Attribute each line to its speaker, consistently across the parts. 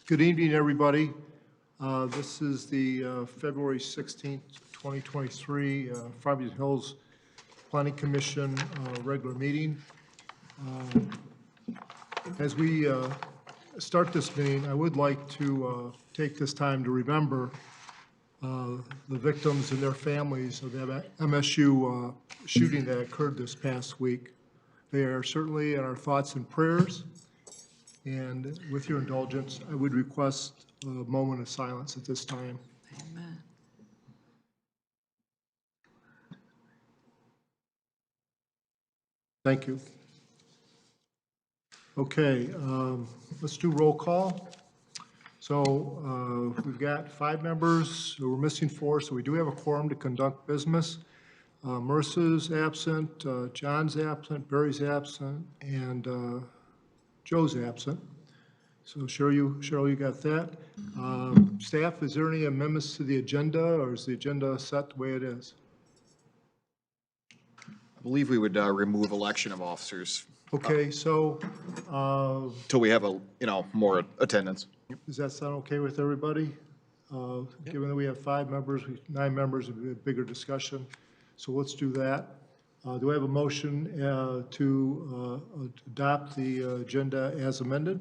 Speaker 1: Good evening, everybody. This is the February 16th, 2023 Farmington Hills Planning Commission regular meeting. As we start this meeting, I would like to take this time to remember the victims and their families of that MSU shooting that occurred this past week. They are certainly in our thoughts and prayers. And with your indulgence, I would request a moment of silence at this time.
Speaker 2: Amen.
Speaker 1: Thank you. Okay, let's do roll call. So we've got 5 members. We're missing 4, so we do have a quorum to conduct business. Marissa's absent, John's absent, Barry's absent, and Joe's absent. So Cheryl, you got that. Staff, is there any amendments to the agenda, or is the agenda set the way it is?
Speaker 3: I believe we would remove election of officers
Speaker 1: Okay, so
Speaker 3: till we have more attendance.
Speaker 1: does that sound okay with everybody? Given that we have 5 members, 9 members, it'd be a bigger discussion. So let's do that. Do I have a motion to adopt the agenda as amended?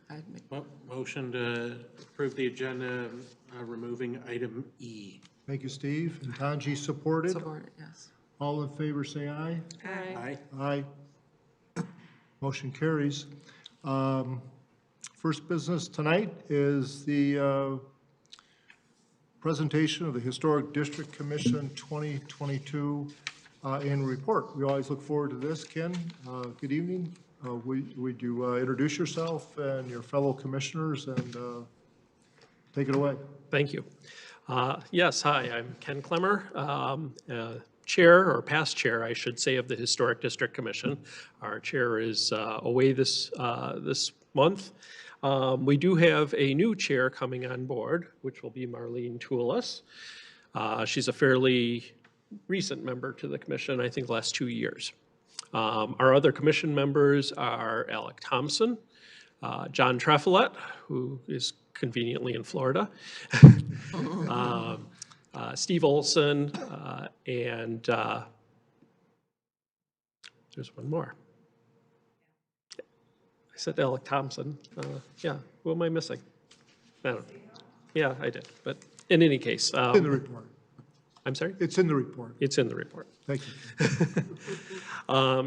Speaker 2: I'd make
Speaker 4: Motion to approve the agenda, removing item E.
Speaker 1: Thank you, Steve. And Tanji supported.
Speaker 2: support it, yes.
Speaker 1: All in favor, say aye.
Speaker 4: Aye.
Speaker 1: Aye. Motion carries. First business tonight is the presentation of the Historic District Commission 2022 annual report. We always look forward to this. Ken, good evening. Would you introduce yourself and your fellow commissioners and take it away?
Speaker 5: Thank you. Yes, hi, I'm Ken Clemmer, chair, or past chair, I should say, of the Historic District Commission. Our chair is away this month. We do have a new chair coming on board, which will be Marlene Toulis. She's a fairly recent member to the commission, I think the last 2 years. Our other commission members are Alec Thompson, John Treffolet, who is conveniently in Florida, Steve Olson, and there's one more. I said Alec Thompson. Yeah, who am I missing? I don't know. Yeah, I did. But in any case.
Speaker 1: In the report.
Speaker 5: I'm sorry?
Speaker 1: It's in the report.
Speaker 5: It's in the report.
Speaker 1: Thank you.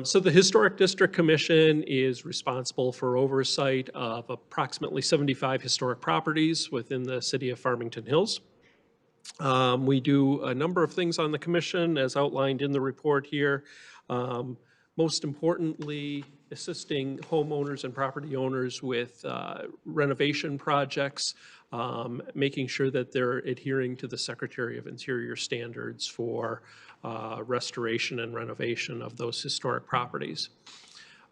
Speaker 5: So the Historic District Commission is responsible for oversight of approximately 75 historic properties within the city of Farmington Hills. We do a number of things on the commission as outlined in the report here. Most importantly, assisting homeowners and property owners with renovation projects, making sure that they're adhering to the Secretary of Interior standards for restoration and renovation of those historic properties.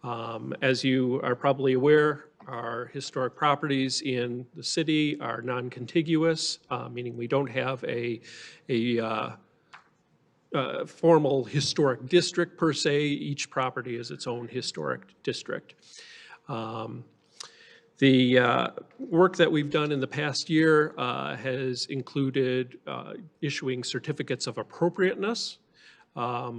Speaker 5: As you are probably aware, our historic properties in the city are non-contiguous, meaning we don't have a formal historic district per se. Each property is its own historic district. The work that we've done in the past year has included issuing certificates of appropriateness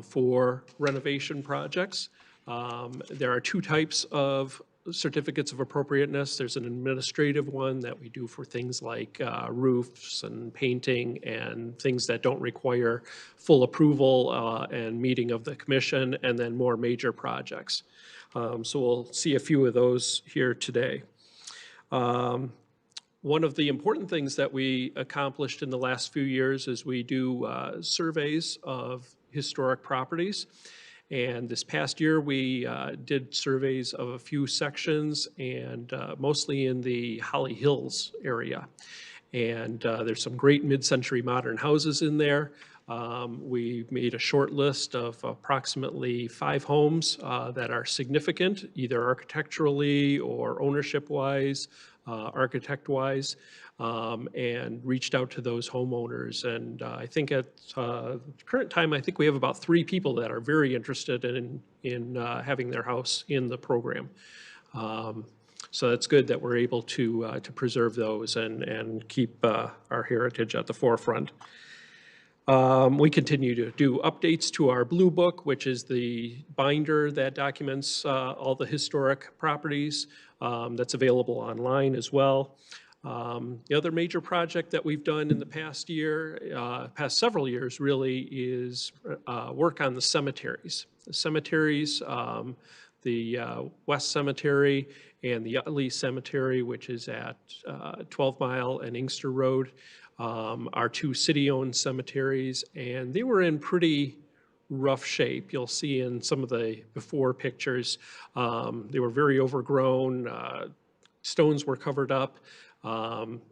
Speaker 5: for renovation projects. There are 2 types of certificates of appropriateness. There's an administrative one that we do for things like roofs and painting and things that don't require full approval and meeting of the commission, and then more major projects. So we'll see a few of those here today. One of the important things that we accomplished in the last few years is we do surveys of historic properties. And this past year, we did surveys of a few sections, and mostly in the Holly Hills area. And there's some great mid-century modern houses in there. We made a short list of approximately 5 homes that are significant, either architecturally or ownership-wise, architect-wise, and reached out to those homeowners. And I think at the current time, I think we have about 3 people that are very interested in having their house in the program. So it's good that we're able to preserve those and keep our heritage at the forefront. We continue to do updates to our Blue Book, which is the binder that documents all the historic properties. That's available online as well. The other major project that we've done in the past year, past several years really, is work on the cemeteries. The cemeteries, the West Cemetery and the Utley Cemetery, which is at 12 Mile and Inkster Road, are two city-owned cemeteries, and they were in pretty rough shape. You'll see in some of the before pictures, they were very overgrown. Stones were covered up.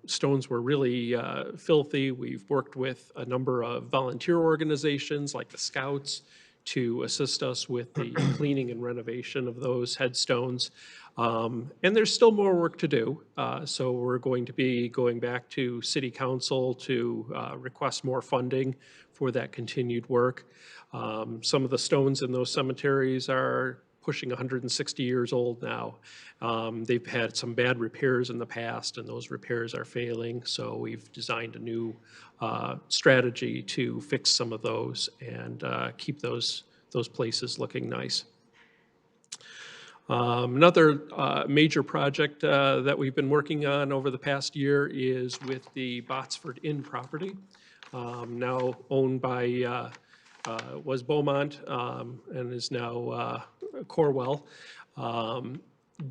Speaker 5: Stones were really filthy. We've worked with a number of volunteer organizations like the Scouts to assist us with the cleaning and renovation of those headstones. And there's still more work to do. So we're going to be going back to City Council to request more funding for that continued work. Some of the stones in those cemeteries are pushing 160 years old now. They've had some bad repairs in the past, and those repairs are failing. So we've designed a new strategy to fix some of those and keep those places looking nice. Another major project that we've been working on over the past year is with the Botsford Inn property, now owned by, was Beaumont and is now Corwell.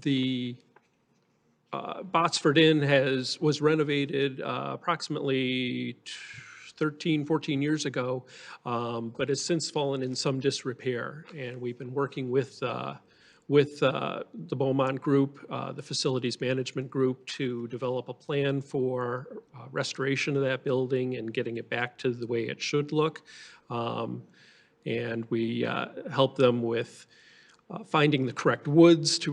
Speaker 5: The Botsford Inn was renovated approximately 13, 14 years ago, but has since fallen in some disrepair. And we've been working with the Beaumont Group, the Facilities Management Group, to develop a plan for restoration of that building and getting it back to the way it should look. And we help them with finding the correct woods to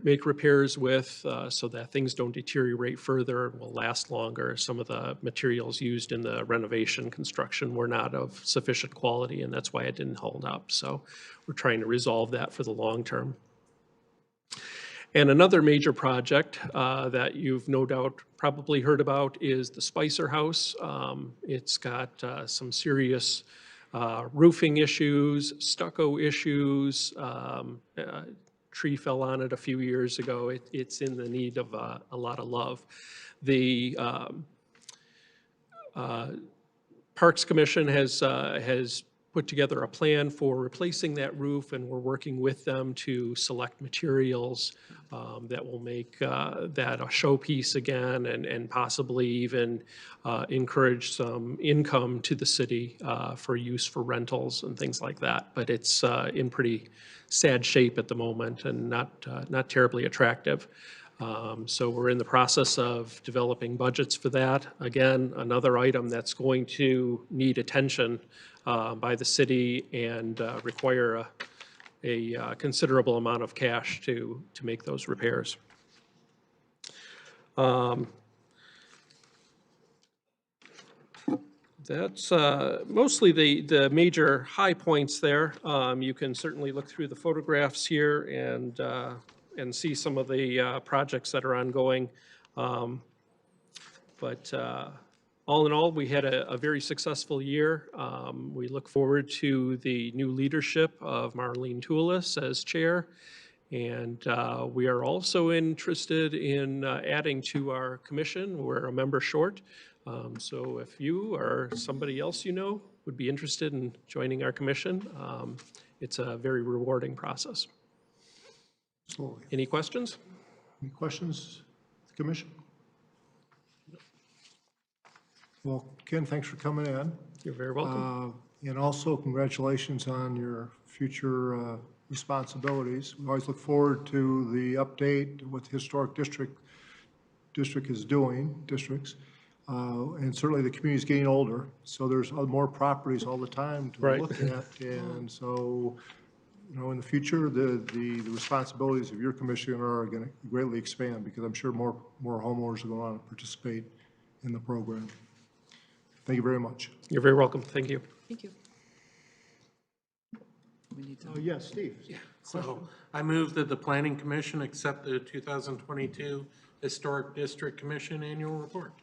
Speaker 5: make repairs with so that things don't deteriorate further and will last longer. Some of the materials used in the renovation construction were not of sufficient quality, and that's why it didn't hold up. So we're trying to resolve that for the long term. And another major project that you've no doubt probably heard about is the Spicer House. It's got some serious roofing issues, stucco issues. Tree fell on it a few years ago. It's in the need of a lot of love. The Parks Commission has put together a plan for replacing that roof, and we're working with them to select materials that will make that a showpiece again, and possibly even encourage some income to the city for use for rentals and things like that. But it's in pretty sad shape at the moment and not terribly attractive. So we're in the process of developing budgets for that. Again, another item that's going to need attention by the city and require a considerable amount of cash to make those repairs. That's mostly the major high points there. You can certainly look through the photographs here and see some of the projects that are ongoing. But all in all, we had a very successful year. We look forward to the new leadership of Marlene Toulis as chair. And we are also interested in adding to our commission. We're a member short. So if you or somebody else you know would be interested in joining our commission, it's a very rewarding process.
Speaker 1: Absolutely.
Speaker 5: Any questions?
Speaker 1: Any questions, the commission? Well, Ken, thanks for coming in.
Speaker 5: You're very welcome.
Speaker 1: And also congratulations on your future responsibilities. We always look forward to the update, what the historic district is doing, districts. And certainly the community is getting older, so there's more properties all the time to
Speaker 5: Right.
Speaker 1: look at. And so, you know, in the future, the responsibilities of your commissioner are going to greatly expand, because I'm sure more homeowners are going to participate in the program. Thank you very much.
Speaker 5: You're very welcome. Thank you.
Speaker 2: Thank you. We need to.
Speaker 1: Yes, Steve.
Speaker 4: So I move that the Planning Commission accept the 2022 Historic District Commission Annual Report.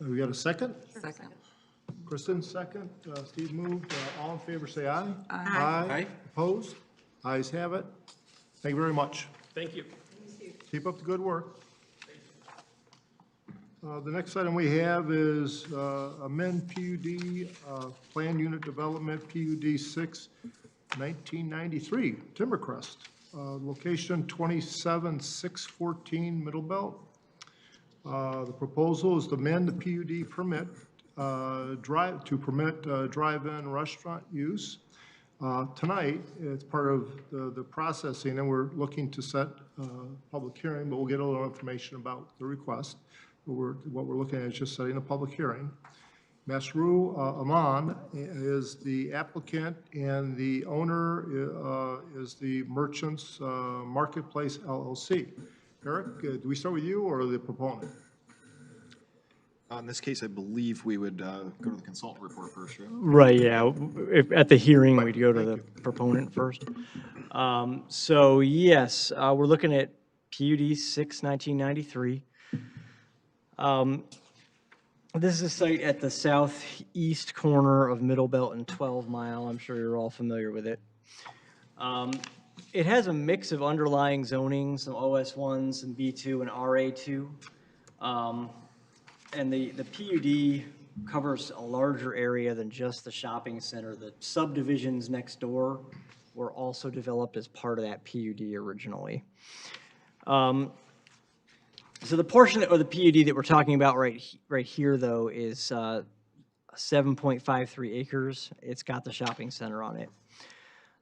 Speaker 1: We got a second?
Speaker 2: Second.
Speaker 1: Kristen, second. Steve moved. All in favor, say aye.
Speaker 4: Aye.
Speaker 1: Opposed? Ayes have it. Thank you very much.
Speaker 5: Thank you.
Speaker 1: Keep up the good work. The next item we have is amend PUD, Plan Unit Development, PUD 6, 1993, Timbercrest. Location 27614 Middle Belt. The proposal is to amend the PUD permit, drive-in restaurant use. Tonight, it's part of the processing, and we're looking to set public hearing, but we'll get a little information about the request. What we're looking at is just setting a public hearing. Masrou Aman is the applicant, and the owner is the Merchants Marketplace LLC. Eric, do we start with you or the proponent?
Speaker 3: In this case, I believe we would go to the consultant report first, right?
Speaker 6: Right, yeah. If, at the hearing, we'd go to the proponent first. So yes, we're looking at PUD 6, 1993. This is a site at the southeast corner of Middle Belt and 12 Mile. I'm sure you're all familiar with it. It has a mix of underlying zoning, some OS1, some B2, and RA2. And the PUD covers a larger area than just the shopping center. The subdivisions next door were also developed as part of that PUD originally. So the portion of the PUD that we're talking about right here, though, is 7.53 acres. It's got the shopping center on it.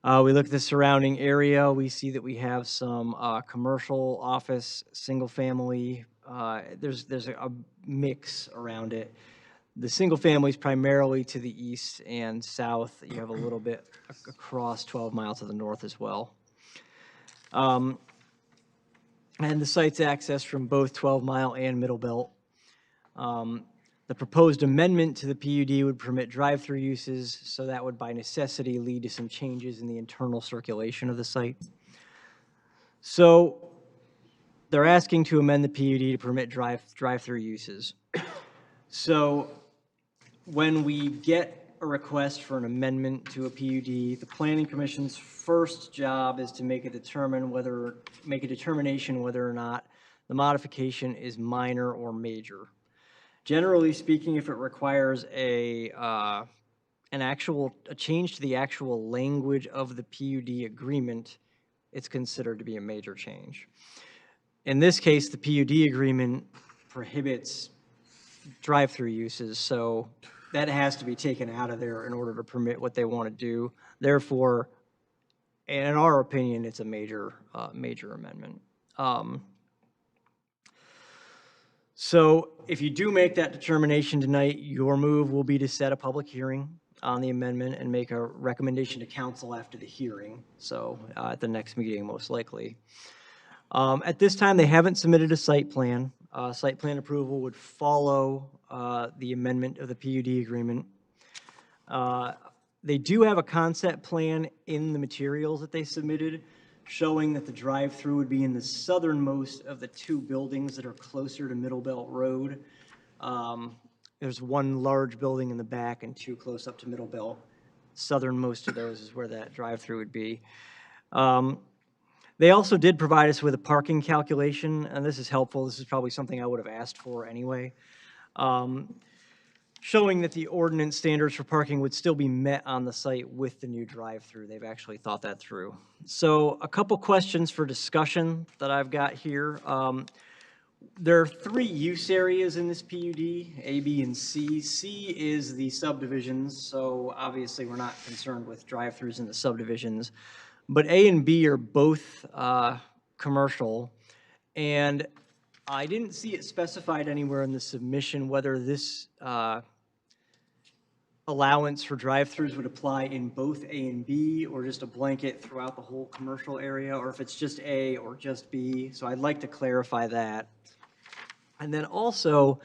Speaker 6: We look at the surrounding area. We see that we have some commercial, office, single family. There's a mix around it. The single family is primarily to the east and south. You have a little bit across 12 miles to the north as well. And the site's accessed from both 12 Mile and Middle Belt. The proposed amendment to the PUD would permit drive-through uses, so that would by necessity lead to some changes in the internal circulation of the site. So they're asking to amend the PUD to permit drive-through uses. So when we get a request for an amendment to a PUD, the Planning Commission's first job is to make a determination whether or not the modification is minor or major. Generally speaking, if it requires a change to the actual language of the PUD agreement, it's considered to be a major change. In this case, the PUD agreement prohibits drive-through uses, so that has to be taken out of there in order to permit what they want to do. Therefore, in our opinion, it's a major amendment. So if you do make that determination tonight, your move will be to set a public hearing on the amendment and make a recommendation to council after the hearing, so at the next meeting, most likely. At this time, they haven't submitted a site plan. Site plan approval would follow the amendment of the PUD agreement. They do have a concept plan in the materials that they submitted, showing that the drive-through would be in the southernmost of the two buildings that are closer to Middle Belt Road. There's one large building in the back and two close up to Middle Belt. Southernmost of those is where that drive-through would be. They also did provide us with a parking calculation, and this is helpful. This is probably something I would have asked for anyway. Showing that the ordinance standards for parking would still be met on the site with the new drive-through. They've actually thought that through. So a couple questions for discussion that I've got here. There are three use areas in this PUD, A, B, and C. C is the subdivisions, so obviously we're not concerned with drive-throughs in the subdivisions. But A and B are both commercial, and I didn't see it specified anywhere in the submission whether this allowance for drive-throughs would apply in both A and B, or just a blanket throughout the whole commercial area, or if it's just A or just B. So I'd like to clarify that. And then also,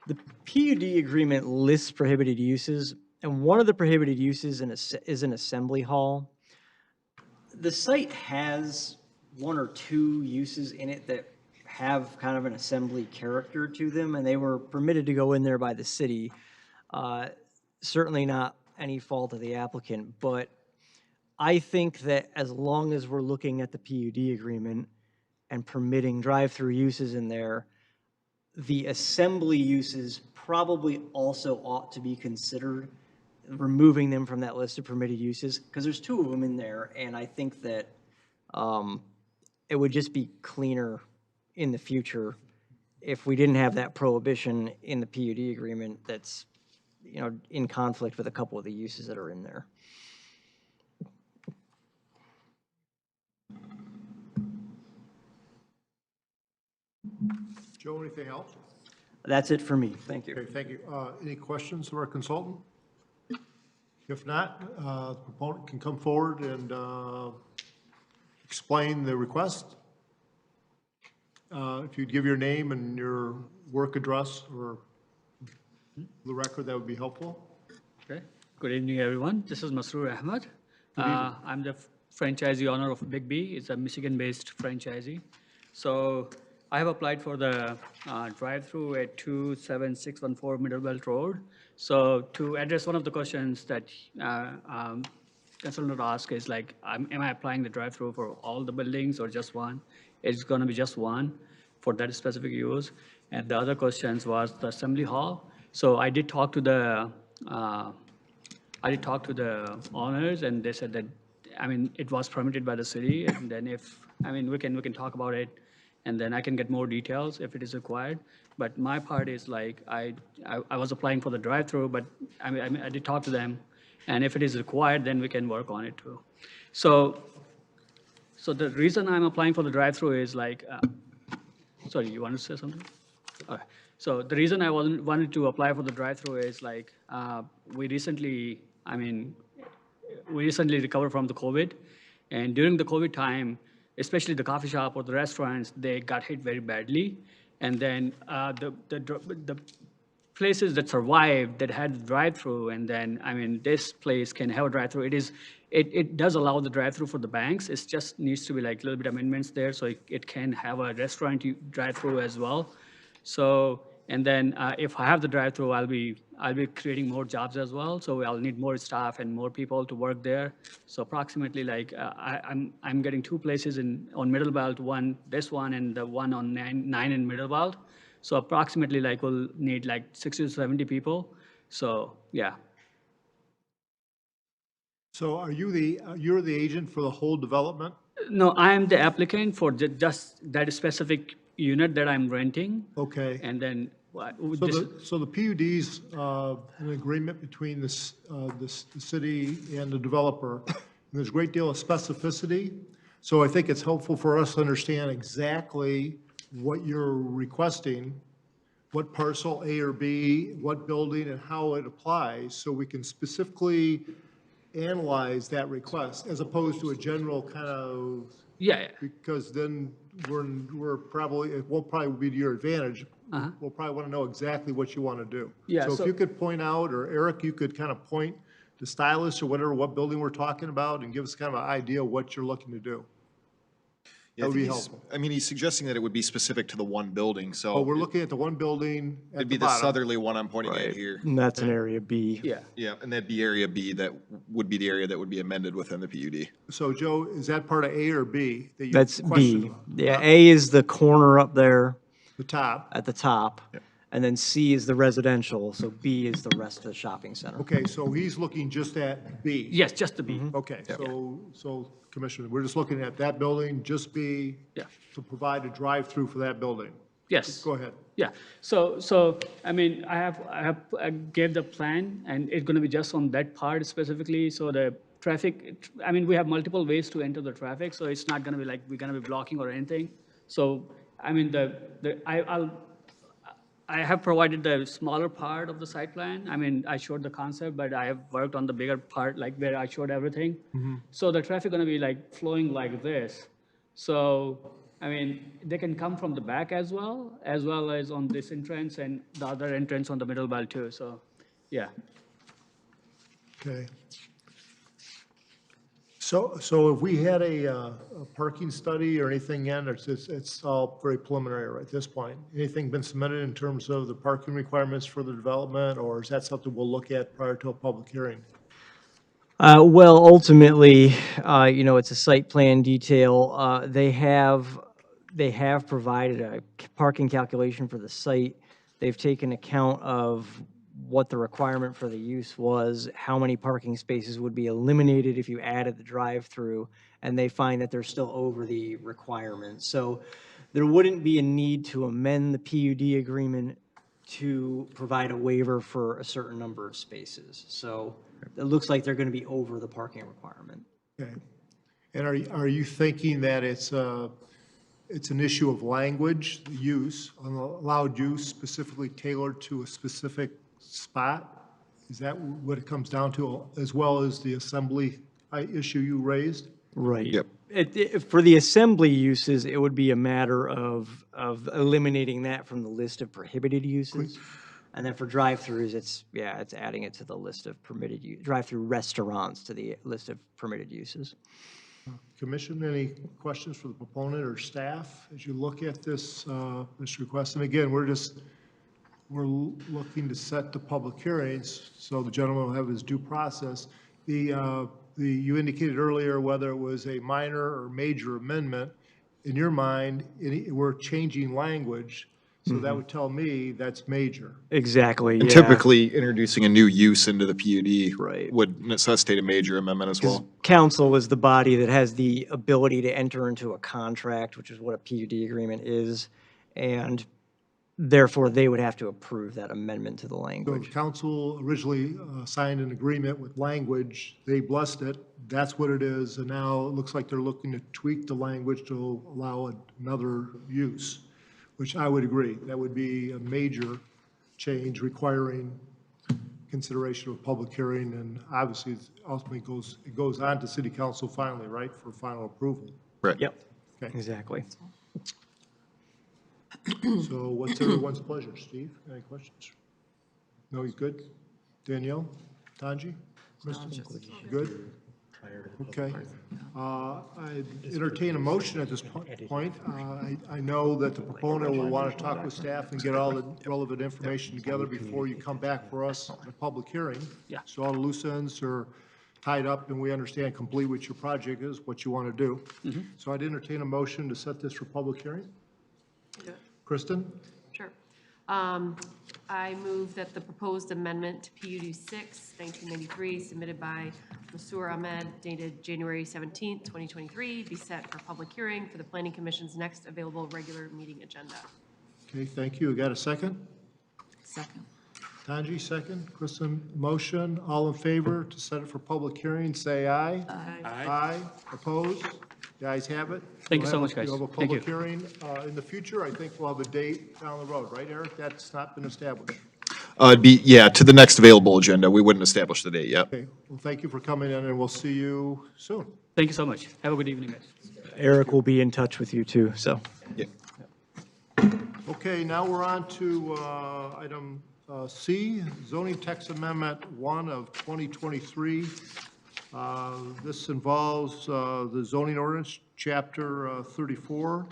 Speaker 6: the PUD agreement lists prohibited uses, and one of the prohibited uses is an assembly hall. The site has one or two uses in it that have kind of an assembly character to them, and they were permitted to go in there by the city. Certainly not any fault of the applicant, but I think that as long as we're looking at the PUD agreement and permitting drive-through uses in there, the assembly uses probably also ought to be considered, removing them from that list of permitted uses, because there's two of them in there, and I think that it would just be cleaner in the future if we didn't have that prohibition in the PUD agreement that's, you know, in conflict with a couple of the uses that are in there.
Speaker 1: Joe, anything else?
Speaker 6: That's it for me. Thank you.
Speaker 1: Okay, thank you. Any questions of our consultant? If not, the proponent can come forward and explain the request. If you'd give your name and your work address or the record, that would be helpful.
Speaker 7: Okay. Good evening, everyone. This is Masroor Ahmed. I'm the franchisee owner of Big B. It's a Michigan-based franchisee. So I have applied for the drive-through at 27614 Middlebelt Road. So to address one of the questions that consultant asked is like, am I applying the drive-through for all the buildings or just one? It's going to be just one for that specific use. And the other questions was the assembly hall. So I did talk to the owners, and they said that, I mean, it was permitted by the city, and then if, I mean, we can talk about it, and then I can get more details if it is required. But my part is like, I was applying for the drive-through, but I did talk to them, and if it is required, then we can work on it too. So the reason I'm applying for the drive-through is like, sorry, you want to say something? Okay. So the reason I wanted to apply for the drive-through is like, we recently recovered from the COVID, and during the COVID time, especially the coffee shop or the restaurants, they got hit very badly. And then the places that survived that had drive-through, and then, I mean, this place can have a drive-through. It does allow the drive-through for the banks. It just needs to be like a little bit of amendments there, so it can have a restaurant drive-through as well. So, and then if I have the drive-through, I'll be creating more jobs as well. So I'll need more staff and more people to work there. So approximately like I'm getting two places on Middle Belt, this one and the one on 9 in Middle Belt. So approximately like we'll need like 60 to 70 people. So yeah.
Speaker 1: So you're the agent for the whole development?
Speaker 7: No, I am the applicant for just that specific unit that I'm renting.
Speaker 1: Okay.
Speaker 7: And then
Speaker 1: So the PUD's an agreement between the city and the developer. And there's a great deal of specificity. So I think it's helpful for us to understand exactly what you're requesting, what parcel A or B, what building, and how it applies, so we can specifically analyze that request as opposed to a general kind of,
Speaker 7: yeah.
Speaker 1: because then we'll probably be to your advantage. We'll probably want to know exactly what you want to do.
Speaker 7: Yeah,
Speaker 1: So if
Speaker 7: so-
Speaker 1: you could point out, or Eric, you could kind of point to stylists or whatever, what building we're talking about, and give us kind of an idea of what you're looking to do.
Speaker 3: Yeah, I
Speaker 1: That would
Speaker 3: think
Speaker 1: be
Speaker 3: he's-
Speaker 1: helpful.
Speaker 3: I mean, he's suggesting that it would be specific to the one building, so.
Speaker 1: Oh, we're looking at the one building at
Speaker 3: It'd
Speaker 1: the
Speaker 3: be the
Speaker 1: bottom.
Speaker 3: southerly one I'm pointing at here.
Speaker 6: And that's an area B.
Speaker 7: Yeah.
Speaker 3: Yeah, and that'd be area B, that would be the area that would be amended within the PUD.
Speaker 1: So Joe, is that part of A or B that you
Speaker 6: That's
Speaker 1: questioned?
Speaker 6: B. Yeah, A is the corner up there
Speaker 1: The top.
Speaker 6: at the top. And then C is the residential, so B is the rest of the shopping center.
Speaker 1: Okay, so he's looking just at B.
Speaker 7: Yes, just the B.
Speaker 1: Okay, so Commissioner, we're just looking at that building, just B.
Speaker 7: Yeah.
Speaker 1: To provide a drive-through for that building.
Speaker 7: Yes.
Speaker 1: Go ahead.
Speaker 7: Yeah. So I mean, I gave the plan, and it's going to be just on that part specifically. So the traffic, I mean, we have multiple ways to enter the traffic, so it's not going to be like we're going to be blocking or anything. So I mean, I have provided the smaller part of the site plan. I mean, I showed the concept, but I have worked on the bigger part, like where I showed everything. So the traffic going to be like flowing like this. So, I mean, they can come from the back as well as on this entrance and the other entrance on the middle belt too. So, yeah.
Speaker 1: Okay. So if we had a parking study or anything in, it's all very preliminary right at this point. Anything been submitted in terms of the parking requirements for the development, or is that something we'll look at prior to a public hearing?
Speaker 6: Well, ultimately, it's a site plan detail. They have provided a parking calculation for the site. They've taken account of what the requirement for the use was, how many parking spaces would be eliminated if you added the drive-through, and they find that they're still over the requirement. So there wouldn't be a need to amend the PUD agreement to provide a waiver for a certain number of spaces. So it looks like they're going to be over the parking requirement.
Speaker 1: Okay. And are you thinking that it's an issue of language, use, allowed use specifically tailored to a specific spot? Is that what it comes down to, as well as the assembly issue you raised?
Speaker 6: Right.
Speaker 3: Yep.
Speaker 6: For the assembly uses, it would be a matter of eliminating that from the list of prohibited uses. And then for drive-throughs, it's adding it to the list of permitted drive-through restaurants to the list of permitted uses.
Speaker 1: Commission, any questions for the proponent or staff as you look at this request? And again, we're looking to set the public hearings, so the gentleman will have his due process. You indicated earlier whether it was a minor or major amendment. In your mind, we're changing language, so that would tell me that's major.
Speaker 6: Exactly,
Speaker 3: And
Speaker 6: yeah.
Speaker 3: typically, introducing a new use into the PUD
Speaker 6: Right.
Speaker 3: would necessitate a major amendment as well.
Speaker 6: Council is the body that has the ability to enter into a contract, which is what a PUD agreement is, and therefore they would have to approve that amendment to the
Speaker 1: So
Speaker 6: language.
Speaker 1: the council originally signed an agreement with language, they blessed it, that's what it is, and now it looks like they're looking to tweak the language to allow another use, which I would agree, that would be a major change requiring consideration of a public hearing, and obviously ultimately it goes on to city council finally, right, for final approval.
Speaker 3: Right.
Speaker 6: Yep,
Speaker 1: Okay.
Speaker 6: exactly.
Speaker 1: So what's everyone's pleasure? Steve, any questions? No, he's good? Danielle? Tanji? Kristen? Good? Okay. I entertain a motion at this point. I know that the proponent will want to talk with staff and get all the relevant information together before you come back for us in a public hearing.
Speaker 7: Yeah.
Speaker 1: So all the loose ends are tied up and we understand completely what your project is, what you want to do. So I'd entertain a motion to set this for public hearing.
Speaker 8: Yeah.
Speaker 1: Kristen?
Speaker 8: Sure. I move that the proposed amendment to PUD 6, 1993, submitted by Mansour Ahmed, dated January 17th, 2023, be set for public hearing for the Planning Commission's next available regular meeting agenda.
Speaker 1: Okay, thank you. We got a second?
Speaker 2: Second.
Speaker 1: Tanji, second. Kristen, motion. All in favor to set it for public hearing, say aye.
Speaker 2: Aye.
Speaker 1: Aye. Opposed? The ayes have it.
Speaker 7: Thank you
Speaker 1: We'll
Speaker 7: so
Speaker 1: have
Speaker 7: much,
Speaker 1: a-
Speaker 7: guys.
Speaker 1: You'll have a
Speaker 7: Thank
Speaker 1: public
Speaker 7: you.
Speaker 1: hearing in the future. I think we'll have a date down the road, right, Eric? That's not been established.
Speaker 3: It'd be, yeah, to the next available agenda. We wouldn't establish the date yet.
Speaker 1: Okay, well, thank you for coming in, and we'll see you soon.
Speaker 7: Thank you so much. Have a good evening, guys.
Speaker 6: Eric will be in touch with you too, so.
Speaker 3: Yeah.
Speaker 1: Okay, now we're on to item C, zoning text amendment 1 of 2023. This involves the zoning ordinance, chapter 34.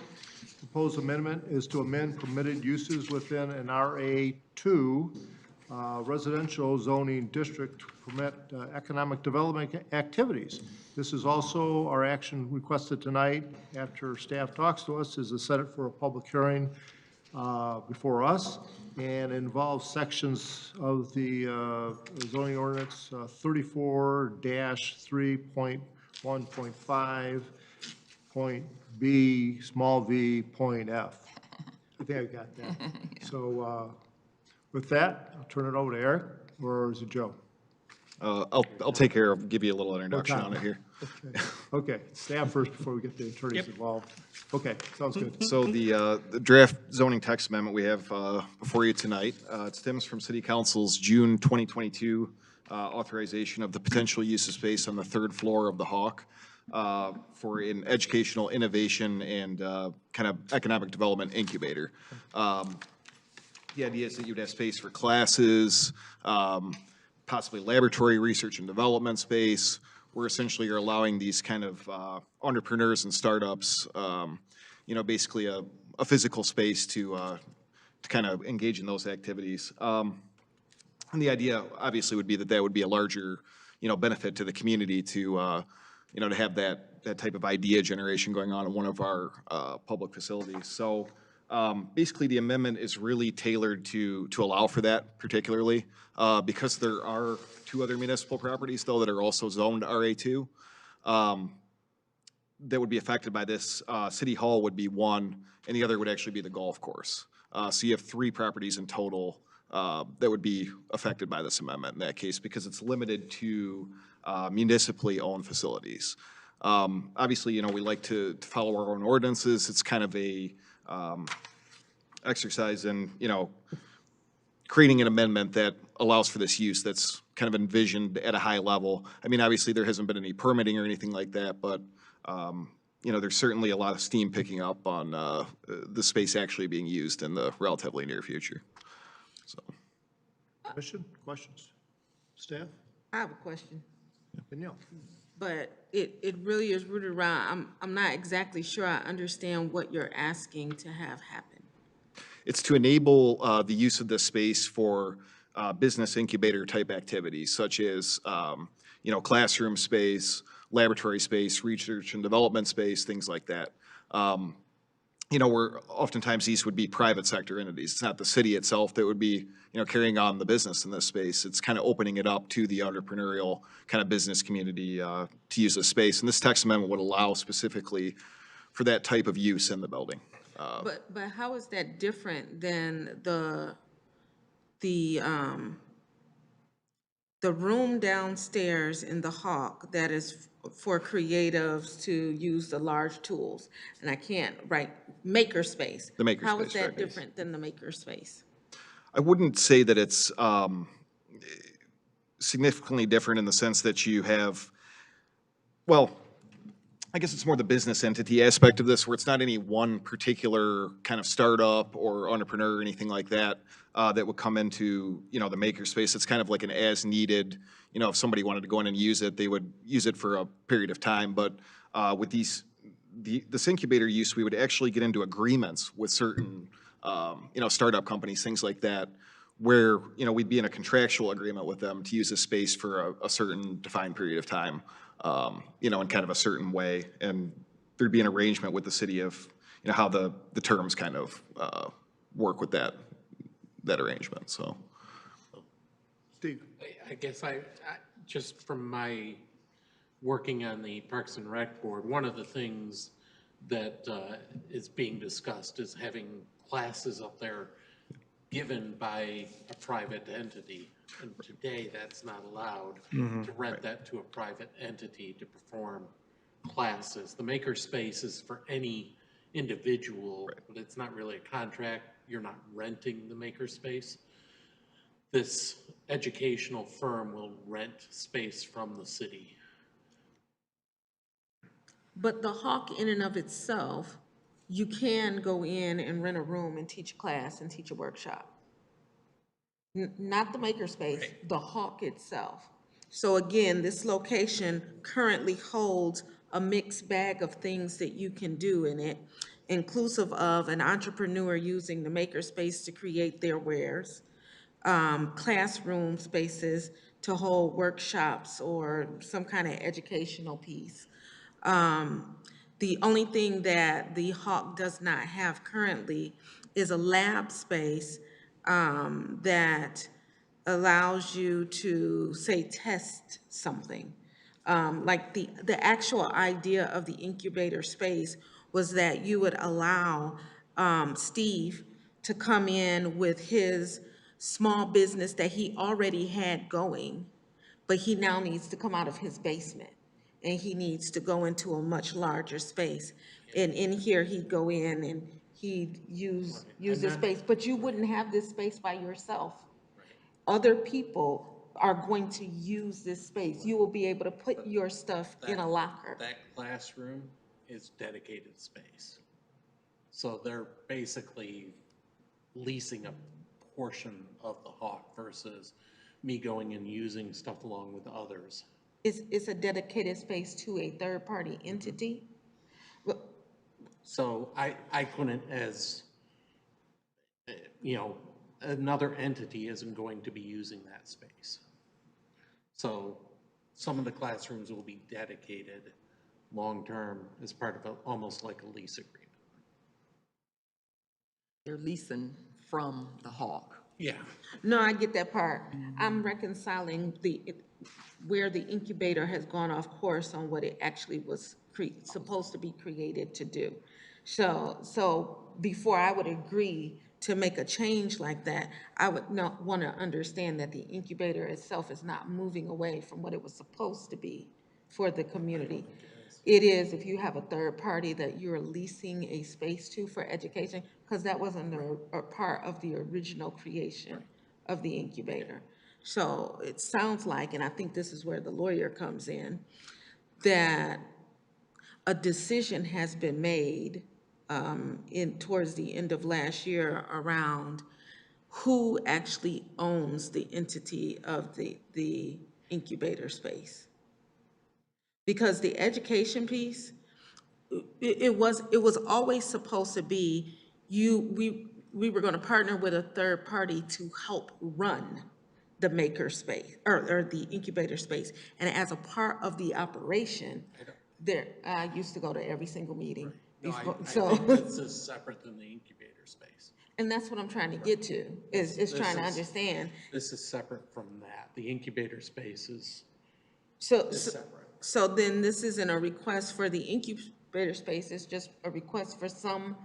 Speaker 1: Proposed amendment is to amend permitted uses within an RA2 residential zoning district to permit economic development activities. This is also our action requested tonight after staff talks to us, is to set it for a public hearing before us, and involves sections of the zoning ordinance 34-3.1.5, point B, small v, point F. I think I got that. So with that, I'll turn it over to Eric, or is it Joe?
Speaker 3: I'll take care of, give you a little introduction on it here.
Speaker 1: Okay, staff first before we get the attorneys involved. Okay, sounds good.
Speaker 3: So the draft zoning text amendment we have before you tonight, it stems from City Council's June 2022 authorization of the potential use of space on the third floor of the Hawk for an educational innovation and kind of economic development incubator. The idea is that you'd have space for classes, possibly laboratory research and development space, where essentially you're allowing these kind of entrepreneurs and startups, basically a physical space to kind of engage in those activities. And the idea obviously would be that that would be a larger, benefit to the community to have that type of idea generation going on in one of our public facilities. So basically, the amendment is really tailored to allow for that particularly, because there are 2 other municipal properties, though, that are also zoned RA2 that would be affected by this. City Hall would be one, and the other would actually be the golf course. So you have 3 properties in total that would be affected by this amendment in that case, because it's limited to municipally owned facilities. Obviously, we like to follow our own ordinances. It's kind of a exercise in, creating an amendment that allows for this use that's kind of envisioned at a high level. I mean, obviously, there hasn't been any permitting or anything like that, but, there's certainly a lot of steam picking up on the space actually being used in the relatively near future. So,
Speaker 1: Commission, questions? Staff?
Speaker 2: I have a question,
Speaker 1: Danielle?
Speaker 2: but it really is rooted around, I'm not exactly sure I understand what you're asking to have happen.
Speaker 3: it's to enable the use of this space for business incubator type activities, such as, classroom space, laboratory space, research and development space, things like that. Where oftentimes these would be private sector entities. It's not the city itself that would be, carrying on the business in this space. It's kind of opening it up to the entrepreneurial kind of business community to use this space. And this text amendment would allow specifically for that type of use in the building.
Speaker 2: But how is that different than the room downstairs in the Hawk that is for creatives to use the large tools? And I can't, right, makerspace.
Speaker 3: The makerspace,
Speaker 2: How is that
Speaker 3: right.
Speaker 2: different than the makerspace?
Speaker 3: I wouldn't say that it's significantly different in the sense that you have, well, I guess it's more the business entity aspect of this, where it's not any one particular kind of startup or entrepreneur or anything like that that would come into, the makerspace. It's kind of like an as-needed, if somebody wanted to go in and use it, they would use it for a period of time. But with this incubator use, we would actually get into agreements with certain, startup companies, things like that, where, we'd be in a contractual agreement with them to use this space for a certain defined period of time. In kind of a certain way, and there'd be an arrangement with the city of, how the terms kind of work with that arrangement, so.
Speaker 1: Steve?
Speaker 4: I guess I just from my working on the Parks and Rec Board, one of the things that is being discussed is having classes up there given by a private entity. And today, that's not allowed to rent that to a private entity to perform classes. The makerspace is for any individual, but it's not really a contract. You're not renting the makerspace. This educational firm will rent space from the city.
Speaker 2: But the Hawk in and of itself, you can go in and rent a room and teach a class and teach a workshop. Not the makerspace, the Hawk itself. So again, this location currently holds a mixed bag of things that you can do in it, inclusive of an entrepreneur using the makerspace to create their wares, classroom spaces to hold workshops or some kind of educational piece. The only thing that the Hawk does not have currently is a lab space that allows you to, say, test something. Like the actual idea of the incubator space was that you would allow Steve to come in with his small business that he already had going, but he now needs to come out of his basement and he needs to go into a much larger space. And in here, he'd go in and he'd use this space, but you wouldn't have this space by yourself. Other people are going to use this space. You will be able to put your stuff in a locker.
Speaker 4: That classroom is dedicated space. So they're basically leasing a portion of the Hawk versus me going and using stuff along with others.
Speaker 2: It's a dedicated space to a third-party entity? Well,
Speaker 4: So I couldn't as, another entity isn't going to be using that space. So some of the classrooms will be dedicated long-term as part of almost like a lease agreement.
Speaker 9: They're leasing from the Hawk.
Speaker 4: Yeah.
Speaker 2: no, I get that part. I'm reconciling where the incubator has gone off course on what it actually was supposed to be created to do. So before I would agree to make a change like that, I would not want to understand that the incubator itself is not moving away from what it was supposed to be for the community. It is if you have a third party that you're leasing a space to for education, because that wasn't a part of the original creation of the incubator. So it sounds like, and I think this is where the lawyer comes in, that a decision has been made towards the end of last year around who actually owns the entity of the incubator space. Because the education piece, it was always supposed to be, we were gonna partner with a third party to help run the maker space, or the incubator space. And as a part of the operation, I used to go to every single meeting.
Speaker 4: No, I
Speaker 2: So,
Speaker 4: think this is separate than the incubator space.
Speaker 2: and that's what I'm trying to get to, is trying to
Speaker 4: This is-
Speaker 2: understand.
Speaker 4: This is separate from that. The incubator space is
Speaker 2: So,
Speaker 4: separate.
Speaker 2: so then this isn't a request for the incubator space, it's just a request for some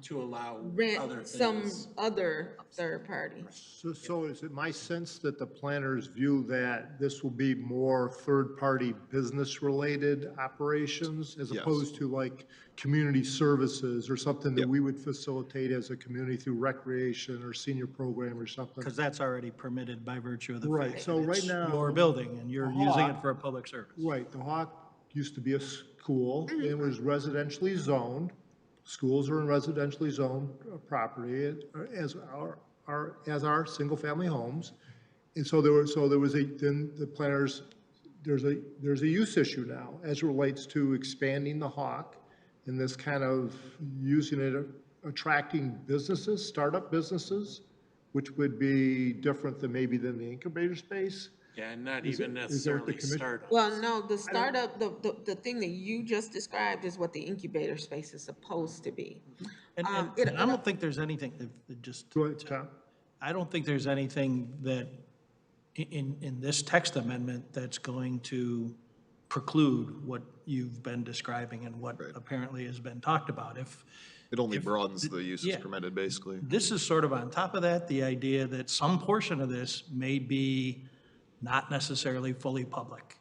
Speaker 4: To allow other
Speaker 2: some
Speaker 4: things.
Speaker 2: other third party.
Speaker 1: So is it my sense that the planners view that this will be more third-party business-related operations as
Speaker 3: Yes.
Speaker 1: opposed to like community services or something that we would facilitate as a community through recreation or senior program or something?
Speaker 10: Because that's already permitted by virtue of the
Speaker 1: Right,
Speaker 10: fact
Speaker 1: so
Speaker 10: that
Speaker 1: right
Speaker 10: it's
Speaker 1: now,
Speaker 10: your building and you're using it
Speaker 1: Hawk-
Speaker 10: for a public service.
Speaker 1: Right, the Hawk used to be a school, it was residentially zoned. Schools are in residentially zoned property as our single-family homes. And so there was then the planners, there's a use issue now as it relates to expanding the Hawk and this kind of using it, attracting businesses, startup businesses, which would be different than maybe than the incubator space.
Speaker 4: Yeah, and not
Speaker 1: Is
Speaker 4: even
Speaker 1: it- is that what the
Speaker 4: necessarily
Speaker 1: commission-
Speaker 4: startups.
Speaker 2: Well, no, the startup, the thing that you just described is what the incubator space is supposed to be.
Speaker 10: And
Speaker 2: it-
Speaker 10: I don't think there's anything, just,
Speaker 1: Go ahead, Tom.
Speaker 10: I don't think there's anything that, in this text amendment, that's going to preclude what you've been describing and what apparently has been talked about.
Speaker 3: It only broadens the uses
Speaker 10: yeah.
Speaker 3: permitted, basically.
Speaker 10: This is sort of on top of that, the idea that some portion of this may be not necessarily fully public,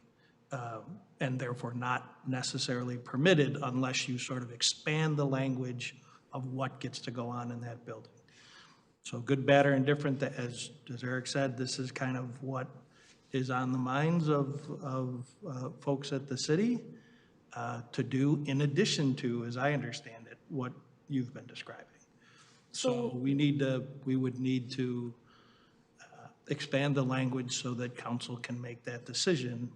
Speaker 10: and therefore not necessarily permitted unless you sort of expand the language of what gets to go on in that building. So good, bad, or indifferent, as Eric said, this is kind of what is on the minds of folks at the city to do, in addition to, as I understand it, what you've been describing. So we would need to expand the language so that council can make that decision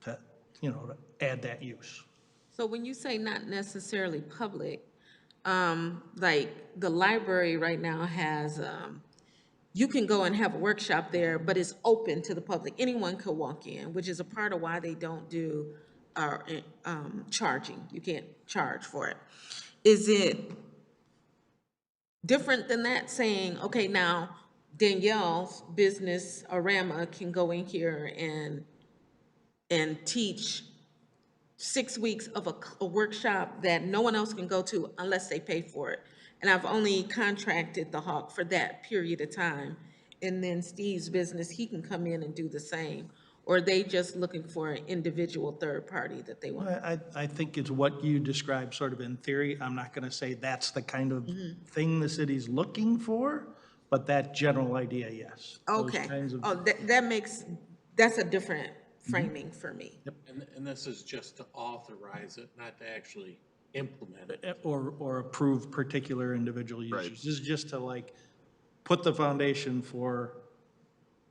Speaker 10: to, to add that use.
Speaker 2: So when you say not necessarily public, like the library right now has, you can go and have a workshop there, but it's open to the public. Anyone could walk in, which is a part of why they don't do charging. You can't charge for it. Is it different than that, saying, okay, now Danielle's business, Arama, can go in here and teach 6 weeks of a workshop that no one else can go to unless they pay for it. And I've only contracted the Hawk for that period of time. And then Steve's business, he can come in and do the same. Or are they just looking for an individual third party that they want?
Speaker 10: I think it's what you described sort of in theory. I'm not going to say that's the kind of thing the city's looking for, but that general idea, yes. Those
Speaker 2: Okay.
Speaker 10: kinds of-
Speaker 2: Oh, that's a different framing for me.
Speaker 4: And this is just to authorize it, not to actually implement it.
Speaker 10: Or approve particular individual
Speaker 3: Right.
Speaker 10: users. This is just to like put the foundation for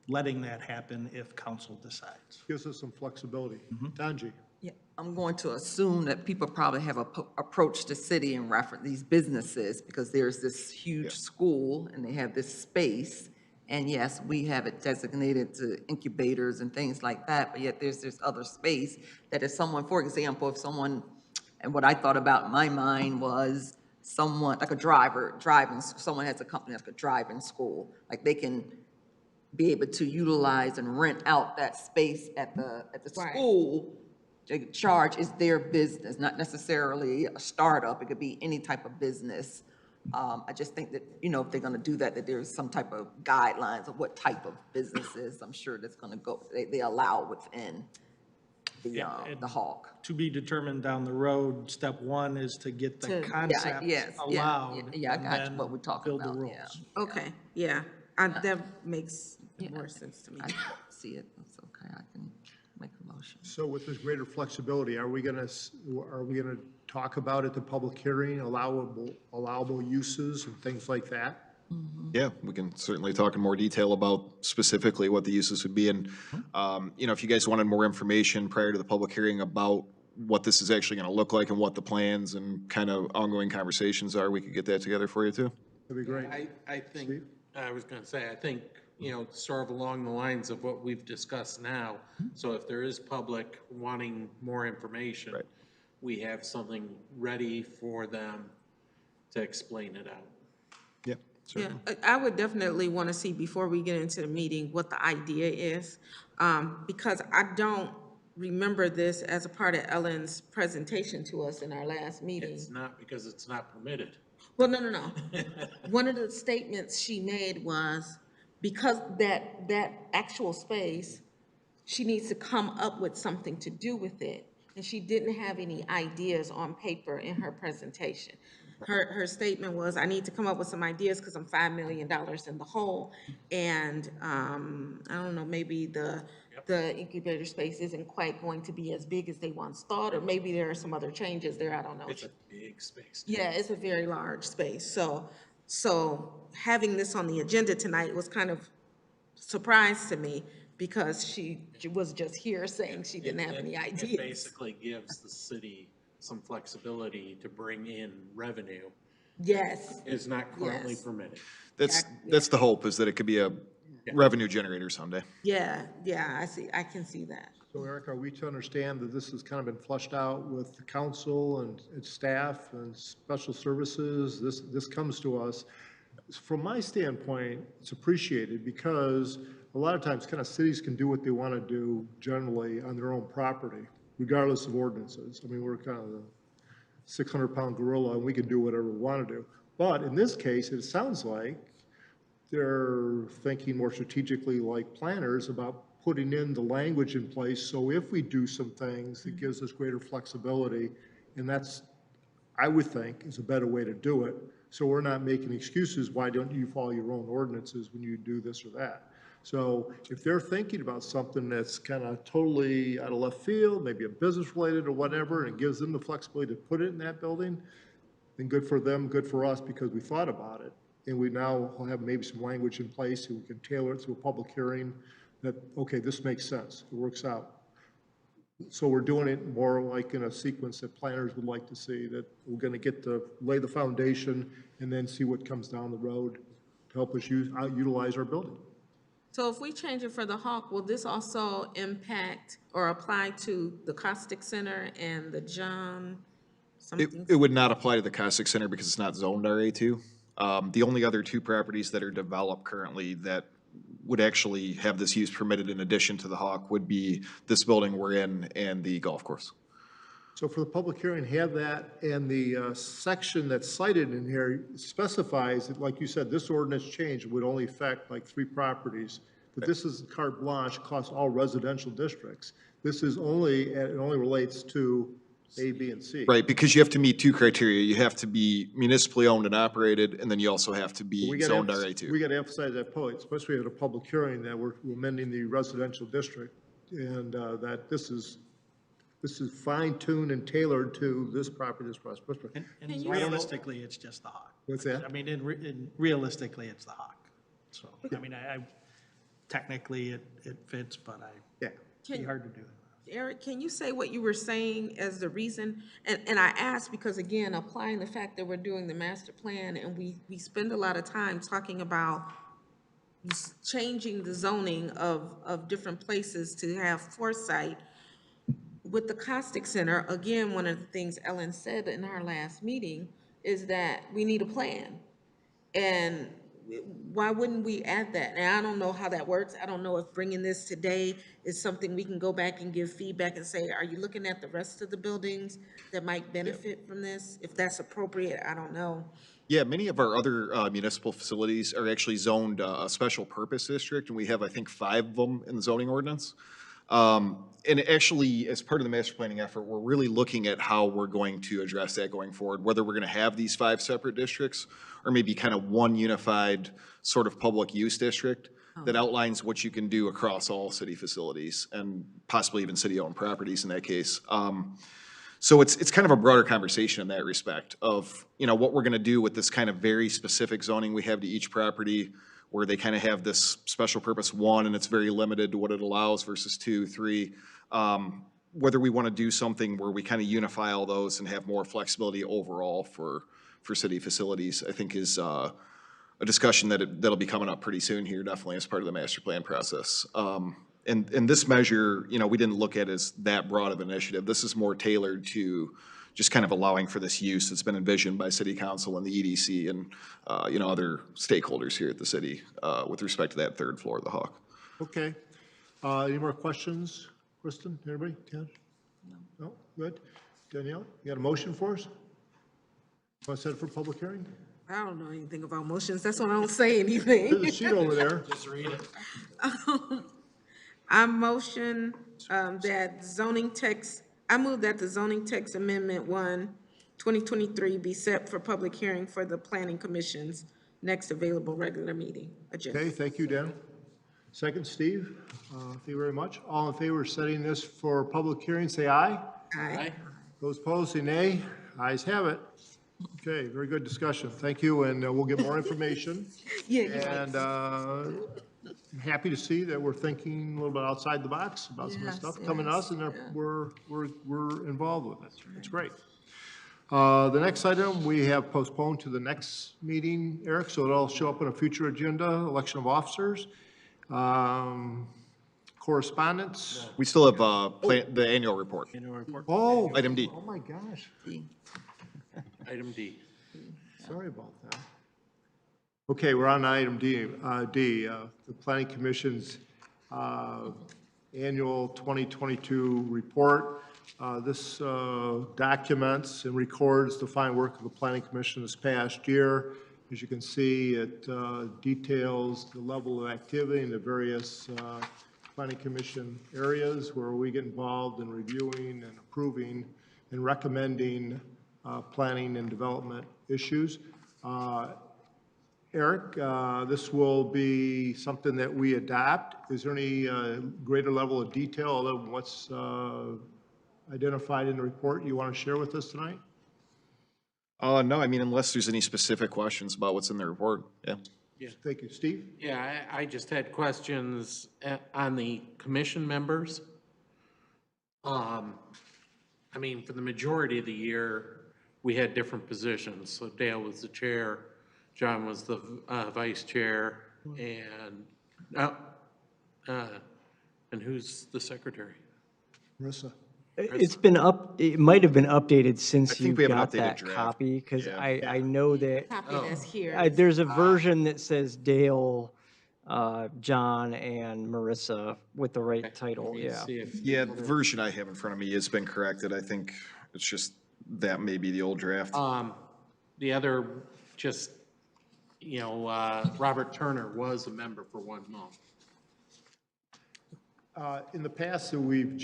Speaker 10: letting that happen if council decides.
Speaker 1: Gives us some flexibility. Tanji?
Speaker 9: Yeah, I'm going to assume that people probably have approached the city and reference these businesses because there's this huge school and they have this space. And yes, we have it designated to incubators and things like that, but yet there's this other space that if someone, for example, if someone, and what I thought about in my mind was someone, like a someone has a company that's a driving school, like they can be able to utilize and rent out that space at the
Speaker 2: Right.
Speaker 9: school. The charge is their business, not necessarily a startup. It could be any type of business. I just think that, if they're gonna do that, that there's some type of guidelines of what type of businesses, I'm sure that's gonna go, they allow within the Hawk.
Speaker 10: To be determined down the road, step one is to get the concept allowed.
Speaker 9: Yeah, I
Speaker 10: and
Speaker 9: got you,
Speaker 10: then
Speaker 9: what we're talking
Speaker 10: build the
Speaker 9: about, yeah.
Speaker 10: rules.
Speaker 2: Okay, yeah, that makes more sense to me.
Speaker 9: I see it, that's okay, I can make a motion.
Speaker 1: So with this greater flexibility, are we gonna talk about at the public hearing, allowable uses and things like that?
Speaker 3: Yeah, we can certainly talk in more detail about specifically what the uses would be. And, if you guys wanted more information prior to the public hearing about what this is actually going to look like and what the plans and kind of ongoing conversations are, we could get that together for you too.
Speaker 1: That'd be great.
Speaker 4: I think, I was gonna say, I think, sort of along the lines of what we've discussed now. So if there is public wanting more information,
Speaker 3: Right.
Speaker 4: we have something ready for them to explain it out.
Speaker 3: Yeah,
Speaker 2: Yeah,
Speaker 3: certainly.
Speaker 2: I would definitely want to see before we get into the meeting what the idea is, because I don't remember this as a part of Ellen's presentation to us in our last meeting.
Speaker 4: It's not because it's not permitted.
Speaker 2: Well, no. One of the statements she made was because that actual space, she needs to come up with something to do with it. And she didn't have any ideas on paper in her presentation. Her statement was, I need to come up with some ideas because I'm $5 million in the hole. And I don't know, maybe the incubator space isn't quite going to be as big as they once thought, or maybe there are some other changes there, I don't know.
Speaker 4: It's a big space.
Speaker 2: Yeah, it's a very large space. So having this on the agenda tonight was kind of surprise to me because she was just here saying she didn't have any
Speaker 4: It
Speaker 2: ideas.
Speaker 4: basically gives the city some flexibility to bring in revenue.
Speaker 2: Yes,
Speaker 4: Is not currently
Speaker 2: Yes.
Speaker 4: permitted.
Speaker 3: That's the hope, is that it could be a revenue generator someday.
Speaker 2: yeah, I can see that.
Speaker 1: So Eric, are we to understand that this has kind of been flushed out with the council and its staff and special services? This comes to us. From my standpoint, it's appreciated because a lot of times kind of cities can do what they want to do generally on their own property, regardless of ordinances. I mean, we're kind of the 600-pound gorilla and we can do whatever we want to do. But in this case, it sounds like they're thinking more strategically like planners about putting in the language in place. So if we do some things, it gives us greater flexibility. And that's, I would think, is a better way to do it. So we're not making excuses, why don't you follow your own ordinances when you do this or that? So if they're thinking about something that's kind of totally out of left field, maybe a business related or whatever, and it gives them the flexibility to put it in that building, then good for them, good for us, because we thought about it. And we now have maybe some language in place so we can tailor it to a public hearing that, okay, this makes sense, it works out. So we're doing it more like in a sequence that planners would like to see, that we're gonna get to lay the foundation and then see what comes down the road to help us utilize our building.
Speaker 2: So if we change it for the Hawk, will this also impact or apply to the Caustic Center and the John something?
Speaker 3: It would not apply to the Cossack Center because it's not zoned RA2. The only other two properties that are developed currently that would actually have this use permitted in addition to the Hawk would be this building we're in and the golf course.
Speaker 1: So for the public hearing, have that, and the section that's cited in here specifies that, like you said, this ordinance change would only affect like 3 properties, but this is carte blanche across all residential districts. This is only, it only relates to A, B, and C.
Speaker 3: Right, because you have to meet 2 criteria. You have to be municipally owned and operated, and then you also have to be
Speaker 1: We gotta
Speaker 3: zoned
Speaker 1: emphasize-
Speaker 3: RA2.
Speaker 1: We got to emphasize that point, especially at a public hearing, that we're amending the residential district, and that this is fine-tuned and tailored to this property, this property.
Speaker 10: And realistically, it's just the Hawk.
Speaker 1: What's that?
Speaker 10: I mean, realistically, it's the Hawk. So, I mean, technically it fits, but it'd be hard to do.
Speaker 2: Eric, can you say what you were saying as the reason? And I ask because, again, applying the fact that we're doing the master plan and we spend a lot of time talking about changing the zoning of different places to have foresight. With the Costic Center, again, one of the things Ellen said in our last meeting is that we need a plan. And why wouldn't we add that? And I don't know how that works. I don't know if bringing this today is something we can go back and give feedback and say, are you looking at the rest of the buildings that might benefit from this? If that's appropriate, I don't know.
Speaker 3: Yeah, many of our other municipal facilities are actually zoned a special purpose district, and we have, I think, 5 of them in the zoning ordinance. And actually, as part of the master planning effort, we're really looking at how we're going to address that going forward, whether we're going to have these 5 separate districts or maybe kind of one unified sort of public use district that outlines what you can do across all city facilities and possibly even city-owned properties in that case. So it's kind of a broader conversation in that respect of, you know, what we're going to do with this kind of very specific zoning we have to each property, where they kind of have this special purpose 1 and it's very limited to what it allows versus 2, 3. Whether we want to do something where we kind of unify all those and have more flexibility overall for city facilities, I think is a discussion that'll be coming up pretty soon here, definitely as part of the master plan process. And this measure, you know, we didn't look at as that broad of an initiative. This is more tailored to just kind of allowing for this use that's been envisioned by city council and the EDC and, you know, other stakeholders here at the city with respect to that 3rd floor of the Hawk.
Speaker 1: Okay. Any more questions? Kristen, anybody? Ken? No? Good. Danielle, you got a motion for us? Want to set it for public hearing?
Speaker 2: I don't know anything about motions. That's why I don't say anything.
Speaker 1: There's a sheet over there.
Speaker 4: Just read it.
Speaker 2: I motion that zoning text, I move that the zoning text amendment 1, 2023 be set for public hearing for the planning commission's next available regular meeting agenda.
Speaker 1: Okay, thank you, Dan. Second, Steve. Thank you very much. All in favor of setting this for public hearing, say aye.
Speaker 2: Aye.
Speaker 1: Those opposed, say nay. Ayes have it. Okay, very good discussion. Thank you, and we'll get more information.
Speaker 2: Yeah,
Speaker 1: And I'm happy to see that we're thinking a little bit outside the box about some of the
Speaker 2: Yes,
Speaker 1: stuff coming to us, and
Speaker 2: yes,
Speaker 1: we're involved with it. It's great. The next item we have postponed to the next meeting, Eric, so it'll show up on a future agenda, election of officers. Correspondence.
Speaker 3: We still have the annual report.
Speaker 1: Oh.
Speaker 3: Item D.
Speaker 1: Oh, my gosh.
Speaker 4: Item D.
Speaker 1: Sorry about that. Okay, we're on item D. The Planning Commission's annual 2022 report. This documents and records the fine work of the Planning Commission this past year. As you can see, it details the level of activity in the various Planning Commission areas where we get involved in reviewing and approving and recommending planning and development issues. Eric, this will be something that we adopt. Is there any greater level of detail other than what's identified in the report you want to share with us tonight?
Speaker 3: No, I mean, unless there's any specific questions about what's in the report, yeah.
Speaker 1: Thank you. Steve?
Speaker 4: Yeah, I just had questions on the commission members. I mean, for the majority of the year, we had different positions. So Dale was the chair, John was the vice chair, and who's the secretary?
Speaker 1: Marissa?
Speaker 6: It's been it might have been updated since you
Speaker 3: think we have an
Speaker 6: got
Speaker 3: updated
Speaker 6: that
Speaker 3: draft.
Speaker 6: copy, because
Speaker 3: Yeah.
Speaker 6: I know that
Speaker 2: Copy that's here.
Speaker 6: there's a version that says Dale, John, and Marissa with the right title,
Speaker 4: Let me
Speaker 6: yeah.
Speaker 4: see if-
Speaker 3: Yeah, the version I have in front of me has been corrected. I think it's just that may be the old draft.
Speaker 4: The other, just, you know, Robert Turner was a member for 1 month.
Speaker 1: In the past, we've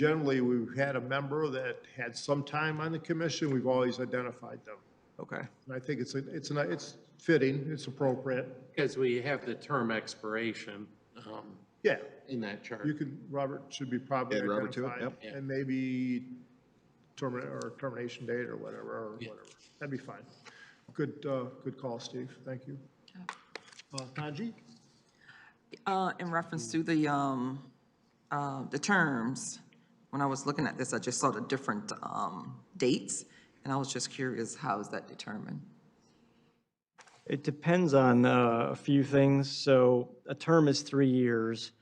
Speaker 1: had a member that had some time on the commission. We've always identified them.
Speaker 6: Okay.
Speaker 1: And I think it's fitting, it's appropriate.
Speaker 4: Because we have the term expiration
Speaker 1: Yeah,
Speaker 4: in that chart.
Speaker 1: Robert should be probably
Speaker 3: Add Robert to it,
Speaker 1: identified.
Speaker 4: yep.
Speaker 1: And maybe termination date or whatever, That'd be fine. Good call, Steve. Thank you. Taji?
Speaker 9: In reference to the terms, when I was looking at this, I just saw the different, dates, and I was just curious, how is that determined?
Speaker 6: It depends on a few things. So a term is 3 years.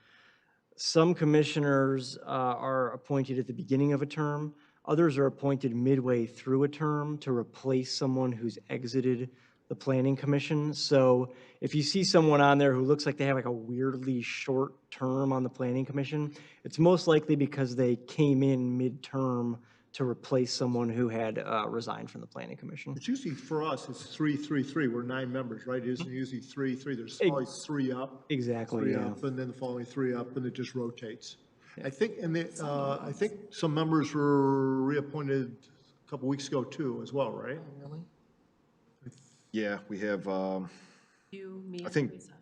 Speaker 6: Some commissioners are appointed at the beginning of a term. Others are appointed midway through a term to replace someone who's exited the planning commission. So if you see someone on there who looks like they have like a weirdly short term on the planning commission, it's most likely because they came in midterm to replace someone who had resigned from the planning commission.
Speaker 1: It's usually, for us, it's 3-3-3. We're 9 members, right? It isn't usually 3-3. There's always 3 up.
Speaker 6: Exactly,
Speaker 1: 3
Speaker 6: yeah.
Speaker 1: up, and then the following 3 up, and it just rotates. I think, I think some members were reappointed a couple weeks ago too, as well, right?
Speaker 9: Really?
Speaker 3: Yeah, we have,
Speaker 8: You, me,
Speaker 3: I
Speaker 8: and
Speaker 3: think-
Speaker 8: Marisa.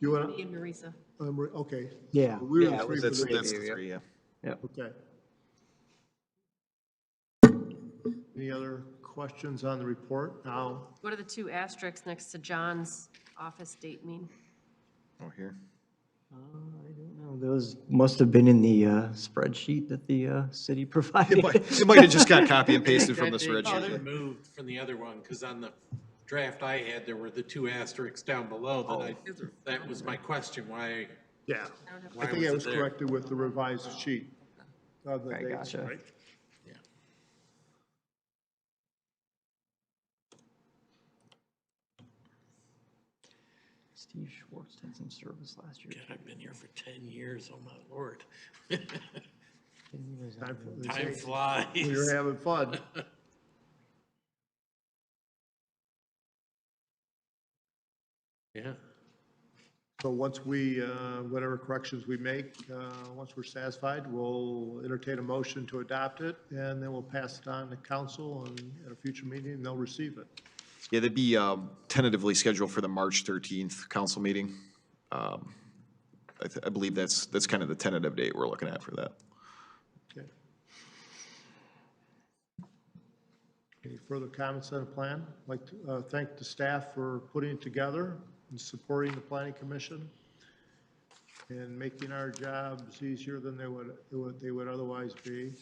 Speaker 1: You want
Speaker 8: Me and Marisa.
Speaker 1: okay.
Speaker 6: Yeah.
Speaker 1: We were
Speaker 6: Yeah,
Speaker 1: the
Speaker 6: it
Speaker 1: 3
Speaker 6: was
Speaker 1: for
Speaker 3: that's,
Speaker 1: the,
Speaker 3: that's the 3, yeah.
Speaker 1: okay. Any other questions on the report? Now,
Speaker 8: What do the 2 asterisks next to John's office date mean?
Speaker 3: Oh, here.
Speaker 6: I don't know. Those must have been in the spreadsheet that the city provided.
Speaker 3: It might have just got copy and pasted from the
Speaker 4: Oh,
Speaker 3: spreadsheet.
Speaker 4: they're moved from the other one, because on the draft I had, there were the 2 asterisks down below that was my question, why?
Speaker 1: yeah,
Speaker 4: Why
Speaker 1: I think I was
Speaker 4: was it there?
Speaker 1: corrected with the revised sheet. The
Speaker 6: Right,
Speaker 1: dates,
Speaker 6: gotcha.
Speaker 1: right?
Speaker 4: Yeah.
Speaker 6: Steve Schwartz had some service last year.
Speaker 4: God, I've been here for 10 years, oh my lord.
Speaker 1: Time for-
Speaker 4: Time flies.
Speaker 1: We were having fun.
Speaker 4: Yeah.
Speaker 1: So once we, whatever corrections we make, once we're satisfied, we'll entertain a motion to adopt it, and then we'll pass it on to council, and at a future meeting, they'll receive it.
Speaker 3: Yeah, they'd be tentatively scheduled for the March 13th council meeting. I believe that's kind of the tentative date we're looking at for that.
Speaker 1: Okay. Any further comments on the plan? I'd like to thank the staff for putting it together and supporting the planning commission and making our jobs easier than they would otherwise be.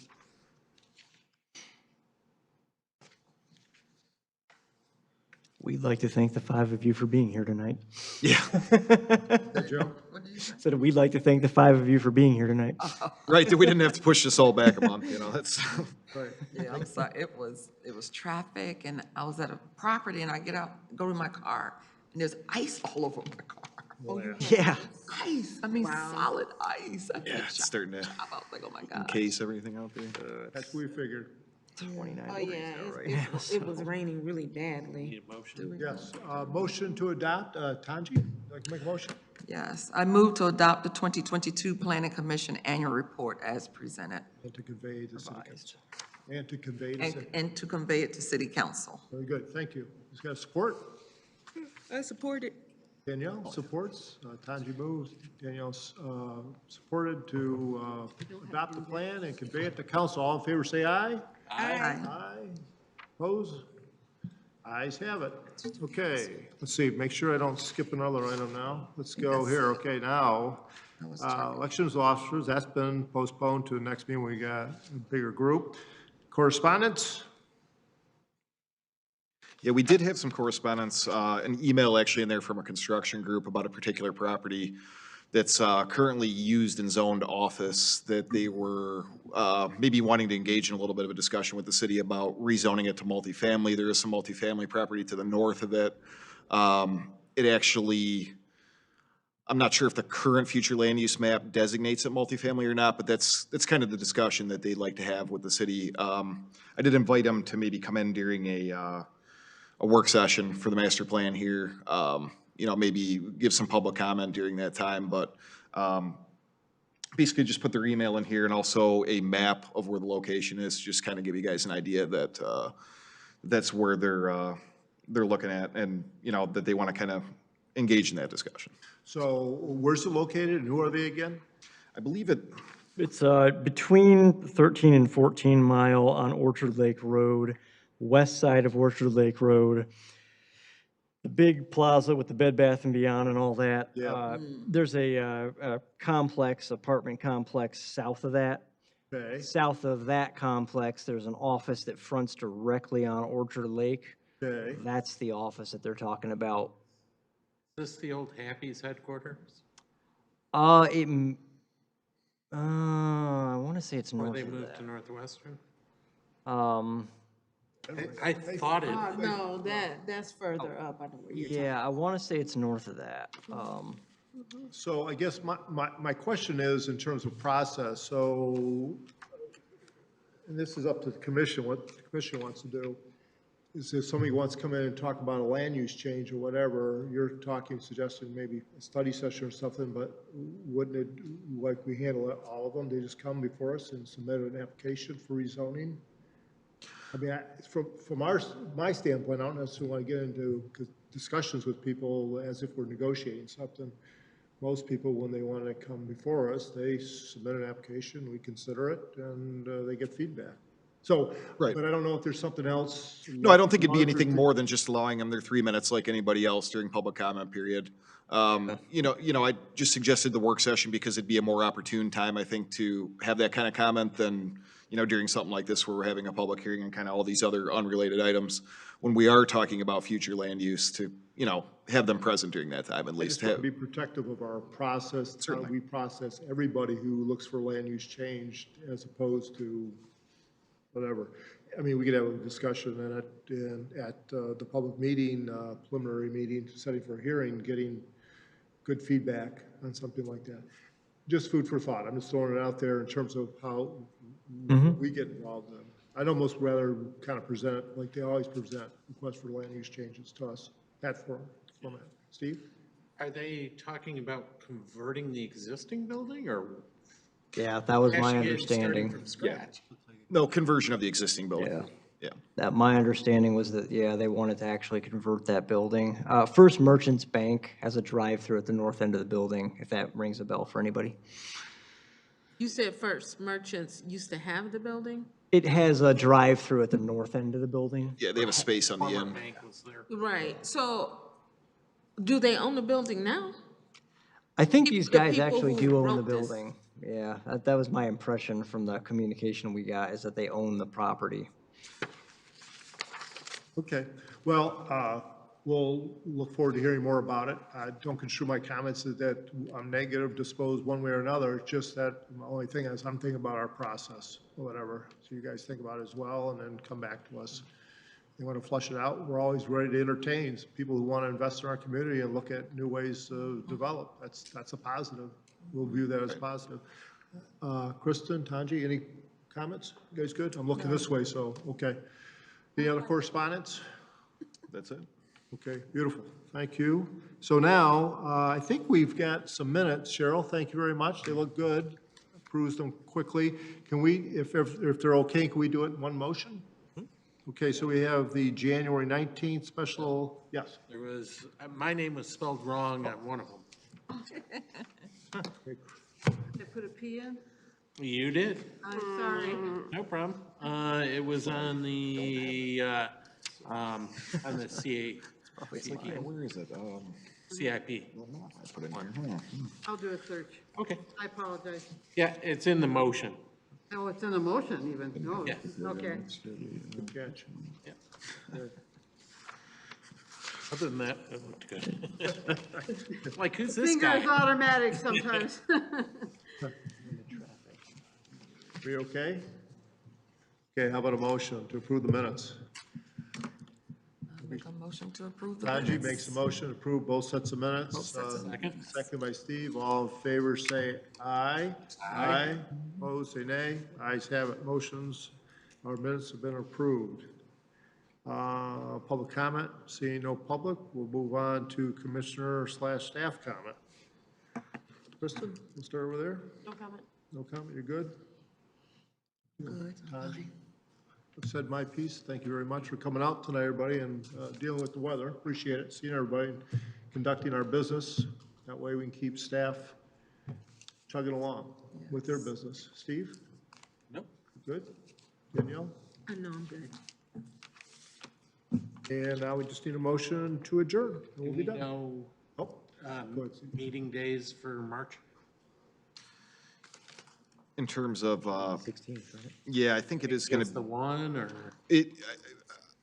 Speaker 6: We'd like to thank the 5 of you for being here tonight.
Speaker 3: Yeah,
Speaker 1: Hey, Joe?
Speaker 6: Said we'd like to thank the 5 of you for being here tonight.
Speaker 3: right, that we didn't have to push this all back a month, that's.
Speaker 1: Right.
Speaker 9: Yeah, I'm sorry, it was traffic, and I was at a property, and I get out, go to my car, and there's ice all over my car.
Speaker 6: Yeah.
Speaker 9: Ice, I mean, solid ice. I had to
Speaker 3: Yeah, it's
Speaker 9: chop-
Speaker 3: starting to
Speaker 9: chop out, like, oh my God.
Speaker 3: encase everything out there.
Speaker 1: That's what we figured.
Speaker 6: 29
Speaker 2: Oh,
Speaker 6: degrees
Speaker 2: yeah,
Speaker 6: out right
Speaker 2: it's-
Speaker 6: now.
Speaker 2: it was raining really badly.
Speaker 4: Need a motion?
Speaker 1: Yes, motion to adopt, Tanji, would you like to make a motion?
Speaker 9: Yes, I move to adopt the 2022 Planning Commission Annual Report as presented,
Speaker 1: And to convey to city council. And to convey to
Speaker 9: and
Speaker 1: city.
Speaker 9: and to convey it to City Council.
Speaker 1: Very good, thank you. Who's got support?
Speaker 2: I support it.
Speaker 1: Danielle supports, Tanji moves, Danielle's supported to adopt the plan and convey it to council. All in favor, say aye.
Speaker 9: Aye.
Speaker 1: Aye. Opposed? Ayes have it. Okay, let's see, make sure I don't skip another item now. Let's go here, okay, now, elections of officers, that's been postponed to the next meeting, we got a bigger group. Correspondence?
Speaker 3: Yeah, we did have some correspondence, an email actually in there from a construction group about a particular property that's currently used and zoned office, that they were maybe wanting to engage in a little bit of a discussion with the city about rezoning it to multifamily. There is some multifamily property to the north of it. It actually, I'm not sure if the current future land use map designates it multifamily or not, but that's kind of the discussion that they'd like to have with the city. I did invite them to maybe come in during a work session for the master plan here, you know, maybe give some public comment during that time, but basically just put their email in here and also a map of where the location is, just kind of give you guys an idea that that's where they're looking at, and, you know, that they want to kind of engage in that discussion.
Speaker 1: So where's it located and who are they again?
Speaker 3: I believe it,
Speaker 6: It's between 13 and 14 Mile on Orchard Lake Road, west side of Orchard Lake Road. the big plaza with the Bed Bath and Beyond and all that.
Speaker 1: Yeah.
Speaker 6: There's a complex, apartment complex south of that.
Speaker 1: Okay,
Speaker 6: South of that complex, there's an office that fronts directly on Orchard Lake.
Speaker 1: okay.
Speaker 6: That's the office that they're talking about.
Speaker 4: Is this the old Happy's headquarters?
Speaker 6: I want to say it's
Speaker 4: Or
Speaker 6: north
Speaker 4: they
Speaker 6: of
Speaker 4: moved to
Speaker 6: that.
Speaker 4: Northwestern?
Speaker 6: Um,
Speaker 4: I thought it,
Speaker 2: No, that's further up. I know where you're talking.
Speaker 6: yeah, I want to say it's north of that.
Speaker 1: So I guess my question is in terms of process, so, and this is up to the commission, what the commission wants to do, is if somebody wants to come in and talk about a land use change or whatever, you're suggesting maybe a study session or something, but wouldn't it, like we handle all of them, they just come before us and submit an application for rezoning? I mean, from my standpoint, I don't necessarily want to get into discussions with people as if we're negotiating something. Most people, when they want to come before us, they submit an application, we consider it, and they get feedback. So,
Speaker 3: Right.
Speaker 1: but I don't know if there's something else.
Speaker 3: No, I don't think it'd be anything more than just allowing them their 3 minutes like anybody else during public comment period. I just suggested the work session because it'd be a more opportune time, I think, to have that kind of comment than, during something like this where we're having a public hearing and kind of all these other unrelated items. When we are talking about future land use to, have them present during that time at
Speaker 1: I
Speaker 3: least.
Speaker 1: just want to be protective of our process, how
Speaker 3: Certainly.
Speaker 1: we process everybody who looks for land use change as opposed to whatever. I mean, we could have a discussion at the public meeting, preliminary meeting, setting for a hearing, getting good feedback on something like that. Just food for thought. I'm just throwing it out there in terms of how we get involved in it. I'd almost rather kind of present it like they always present, requests for land use changes to us, that format. Steve?
Speaker 4: are they talking about converting the existing building or
Speaker 6: Yeah, that was my
Speaker 4: actually getting started
Speaker 6: understanding.
Speaker 4: from scratch?
Speaker 3: No, conversion of the existing building.
Speaker 6: Yeah.
Speaker 3: Yeah.
Speaker 6: That, my understanding was that, yeah, they wanted to actually convert that building. First Merchants Bank has a drive-through at the north end of the building, if that rings a bell for anybody.
Speaker 2: You said First Merchants used to have the building?
Speaker 6: It has a drive-through at the north end of the building.
Speaker 3: Yeah, they have a space on the
Speaker 4: Former
Speaker 3: end.
Speaker 4: bank was there.
Speaker 2: Right, so do they own the building now?
Speaker 6: I think these
Speaker 2: The
Speaker 6: guys
Speaker 2: people
Speaker 6: actually
Speaker 2: who
Speaker 6: do own the
Speaker 2: wrote this.
Speaker 6: building. Yeah, that was my impression from the communication we got, is that they own the property.
Speaker 1: Okay, well, we'll look forward to hearing more about it. Don't construe my comments as that I'm negative disposed one way or another, it's just that the only thing is I'm thinking about our process, or whatever. So you guys think about it as well, and then come back to us. If you want to flush it out, we're always ready to entertain people who want to invest in our community and look at new ways to develop. That's a positive. We'll view that as positive. Kristen, Tanji, any comments? You guys good? I'm looking this way, so, okay. Any other correspondence?
Speaker 3: That's it.
Speaker 1: Okay, beautiful. Thank you. So now, I think we've got some minutes. Cheryl, thank you very much. They look good. Peruse them quickly. Can we, if they're okay, can we do it in one motion? Okay, so we have the January 19th special, yes.
Speaker 4: There was, my name was spelled wrong on one of them.
Speaker 11: They put a P in?
Speaker 4: You did.
Speaker 11: I'm sorry.
Speaker 4: No problem. It was on the CA,
Speaker 3: Where is it?
Speaker 4: CIP.
Speaker 3: I put it in here.
Speaker 11: I'll do a search.
Speaker 4: Okay.
Speaker 11: I apologize.
Speaker 4: Yeah, it's in the motion.
Speaker 11: Oh, it's in the motion even. No,
Speaker 4: Yeah.
Speaker 11: okay.
Speaker 1: Good catch.
Speaker 4: Other than that, it looked good. Like, who's this
Speaker 11: Fingers
Speaker 4: guy?
Speaker 11: automatic sometimes.
Speaker 1: We okay? Okay, how about a motion to approve the minutes?
Speaker 9: Make a motion to approve the
Speaker 1: Taji
Speaker 9: minutes.
Speaker 1: makes a motion to approve both sets of minutes.
Speaker 9: Both sets of
Speaker 4: Second.
Speaker 1: Second by Steve. All in favor, say aye. Aye. Opposed, say nay. Ayes have it. Motions, our minutes have been approved. Public comment, seeing no public, we'll move on to commissioner/staff comment. Kristen, we'll start over there.
Speaker 8: No comment.
Speaker 1: No comment, you're good?
Speaker 9: Good.
Speaker 1: Taji? I've said my piece. Thank you very much for coming out tonight, everybody, and dealing with the weather. Appreciate it. Seeing everybody, and conducting our business. That way we can keep staff chugging along with their business. Steve?
Speaker 4: Nope.
Speaker 1: Good? Danielle?
Speaker 2: I know I'm good.
Speaker 1: And now we just need a motion to adjourn, and
Speaker 4: Do
Speaker 1: we'll
Speaker 4: we
Speaker 1: be done.
Speaker 4: know
Speaker 1: Oh, go ahead, Steve.
Speaker 4: meeting days for March?
Speaker 3: In terms of,
Speaker 6: 16th, right?
Speaker 3: yeah, I think it is going
Speaker 4: Just the
Speaker 3: to,
Speaker 4: one, or?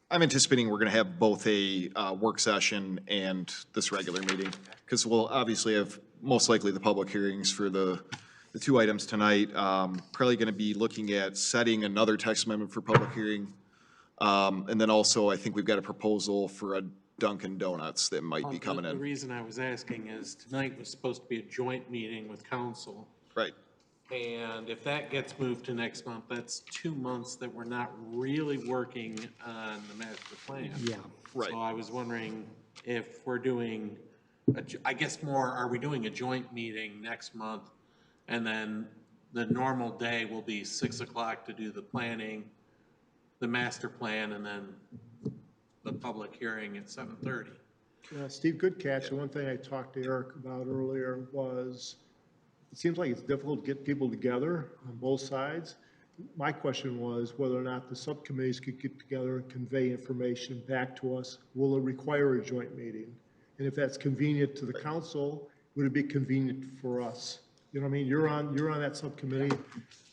Speaker 3: I'm anticipating we're going to have both a work session and this regular meeting, because we'll obviously have most likely the public hearings for the two items tonight. Probably going to be looking at setting another text amendment for public hearing. And then also, I think we've got a proposal for a Dunkin' Donuts that might be coming
Speaker 4: The
Speaker 3: in.
Speaker 4: reason I was asking is tonight was supposed to be a joint meeting with council.
Speaker 3: Right.
Speaker 4: And if that gets moved to next month, that's 2 months that we're not really working on the master plan.
Speaker 6: Yeah.
Speaker 3: Right.
Speaker 4: So I was wondering if we're doing, I guess more, are we doing a joint meeting next month? And then the normal day will be 6 o'clock to do the planning, the master plan, and then the public hearing at 7:30.
Speaker 1: Steve, good catch. The one thing I talked to Eric about earlier was, it seems like it's difficult to get people together on both sides. My question was whether or not the subcommittees could get together and convey information back to us. Will it require a joint meeting? And if that's convenient to the council, would it be convenient for us? You know what I mean? You're on that subcommittee,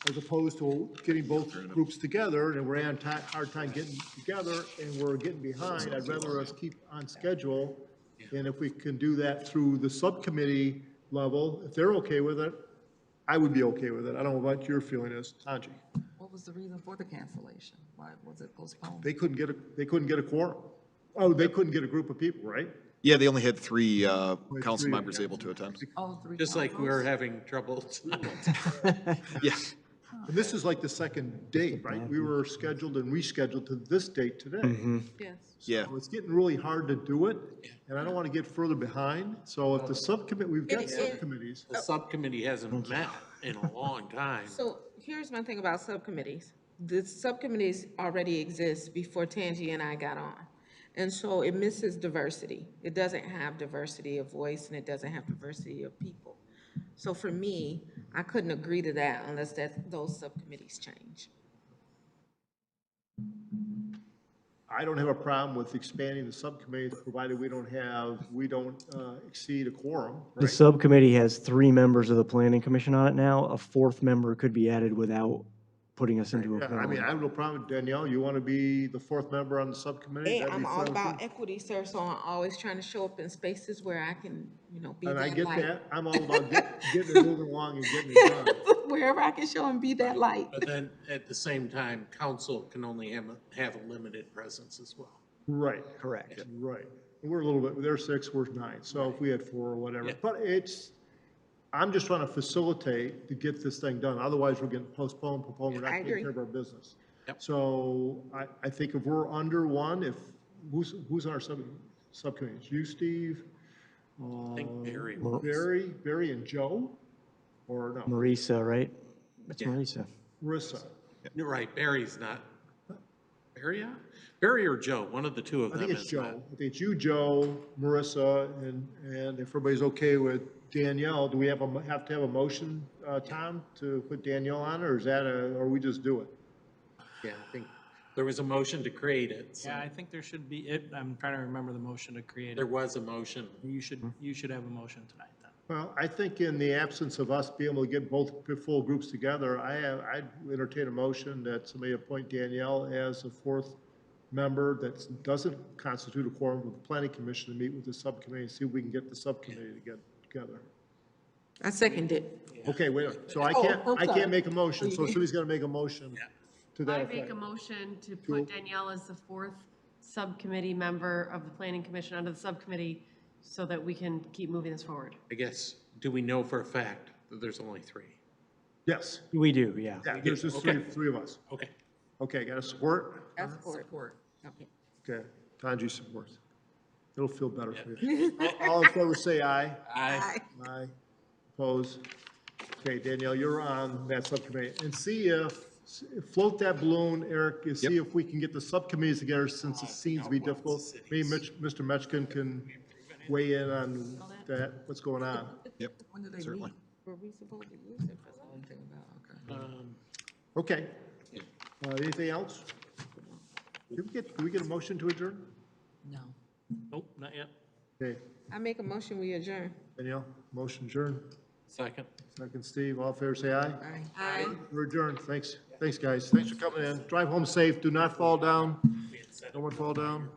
Speaker 1: as opposed to getting both groups together, and we're having a hard time getting together, and we're getting behind. I'd rather us keep on schedule, and if we can do that through the subcommittee level, if they're okay with it, I would be okay with it. I don't know what your feeling is, Tanji.
Speaker 9: What was the reason for the cancellation? Why was it postponed?
Speaker 1: They couldn't get a quorum. Oh, they couldn't get a group of people, right?
Speaker 3: Yeah, they only had three council
Speaker 1: three,
Speaker 3: members able to attend.
Speaker 9: Oh, three
Speaker 4: Just like we
Speaker 9: councils?
Speaker 4: were having trouble tonight.
Speaker 3: Yeah.
Speaker 1: And this is like the second date, right? We were scheduled and rescheduled to this date today.
Speaker 2: Yes.
Speaker 3: Yeah.
Speaker 1: So it's getting really hard to do it, and I don't want to get further behind. So if the subcommittee, we've got subcommittees.
Speaker 4: The subcommittee hasn't met in a long time.
Speaker 2: So here's my thing about subcommittees. The subcommittees already exist before Tangi and I got on. And so it misses diversity. It doesn't have diversity of voice, and it doesn't have diversity of people. So for me, I couldn't agree to that unless those subcommittees change.
Speaker 1: I don't have a problem with expanding the subcommittees, provided we don't exceed a quorum,
Speaker 6: The
Speaker 1: right?
Speaker 6: subcommittee has 3 members of the planning commission on it now. A 4th member could be added without putting us into a
Speaker 1: Yeah, I
Speaker 6: quorum.
Speaker 1: mean, I have no problem. Danielle, you want to be the 4th member on the subcommittee?
Speaker 2: Hey,
Speaker 1: That'd be
Speaker 2: I'm all
Speaker 1: fine,
Speaker 2: about
Speaker 1: too.
Speaker 2: equity, sir, so I'm always trying to show up in spaces where I can, be
Speaker 1: And I
Speaker 2: that
Speaker 1: get
Speaker 2: light.
Speaker 1: that. I'm all about getting it moving along and getting it done.
Speaker 2: Wherever I can show and be that light.
Speaker 4: But then, at the same time, council can only have a limited presence as well.
Speaker 1: Right.
Speaker 6: Correct.
Speaker 1: Right. We're a little bit, they're 6, we're 9, so if we had 4 or whatever.
Speaker 4: Yeah.
Speaker 1: But I'm just trying to facilitate to get this thing done. Otherwise, we're getting postponed, we're not
Speaker 2: I
Speaker 1: taking
Speaker 2: agree.
Speaker 1: care of our business.
Speaker 4: Yep.
Speaker 1: So I think if we're under 1, who's on our subcommittee? It's you, Steve?
Speaker 4: I think Barry.
Speaker 1: Barry and Joe? Or no,
Speaker 6: Marisa, right? It's
Speaker 4: Yeah.
Speaker 6: Marisa.
Speaker 1: Marissa?
Speaker 4: You're right, Barry's not. Barry, yeah? Barry or Joe, one of the two of
Speaker 1: I
Speaker 4: them
Speaker 1: think it's
Speaker 4: is
Speaker 1: Joe.
Speaker 4: not.
Speaker 1: I think it's you, Joe, Marissa, and if everybody's okay with Danielle, do we have to have a motion, Tom, to put Danielle on, or is that or we just do it?
Speaker 4: Yeah, I think there was a motion to create it. So
Speaker 10: Yeah, I think there should be, I'm trying to remember the motion to create
Speaker 4: there
Speaker 10: it.
Speaker 4: was a motion.
Speaker 10: You should have a motion tonight then.
Speaker 1: Well, I think in the absence of us being able to get both full groups together, I'd entertain a motion that somebody appoint Danielle as a 4th member that doesn't constitute a quorum with the planning commission to meet with the subcommittee and see if we can get the subcommittee to get together.
Speaker 2: I second it.
Speaker 1: Okay, wait, so I
Speaker 2: I'm sorry.
Speaker 1: can't make a motion, so somebody's got to make a motion to that
Speaker 8: I make
Speaker 1: effect.
Speaker 8: a motion to put Danielle as the 4th subcommittee member of the planning commission under the subcommittee so that we can keep moving this forward.
Speaker 4: I guess, do we know for a fact that there's only 3?
Speaker 1: Yes,
Speaker 6: We do, yeah.
Speaker 1: yeah, there's just
Speaker 4: Okay.
Speaker 1: three of us.
Speaker 4: Okay.
Speaker 1: Okay, got a support?
Speaker 2: I support. Okay.
Speaker 1: Okay, Tanji supports. It'll feel better for you. All in favor, say aye.
Speaker 4: Aye.
Speaker 1: Aye. Oppose? Okay, Danielle, you're on that subcommittee. And see float that balloon, Eric, and see if we can get the subcommittees together since it seems to be difficult. Maybe Mr. Metchkin can weigh in on that, what's going on.
Speaker 3: Yep,
Speaker 9: When do they
Speaker 3: certainly.
Speaker 9: meet?
Speaker 2: Were we supposed to use it for something?
Speaker 1: Okay. Anything else? Did we get a motion to adjourn?
Speaker 9: No.
Speaker 10: Nope, not yet.
Speaker 1: Okay,
Speaker 2: I make a motion, we adjourn.
Speaker 1: Danielle, motion adjourned.
Speaker 4: Second.
Speaker 1: Second, Steve, all in favor, say aye.
Speaker 2: Aye.
Speaker 1: We're adjourned. Thanks, guys. Thanks for coming in. Drive home safe. Do not fall down. No one fall down.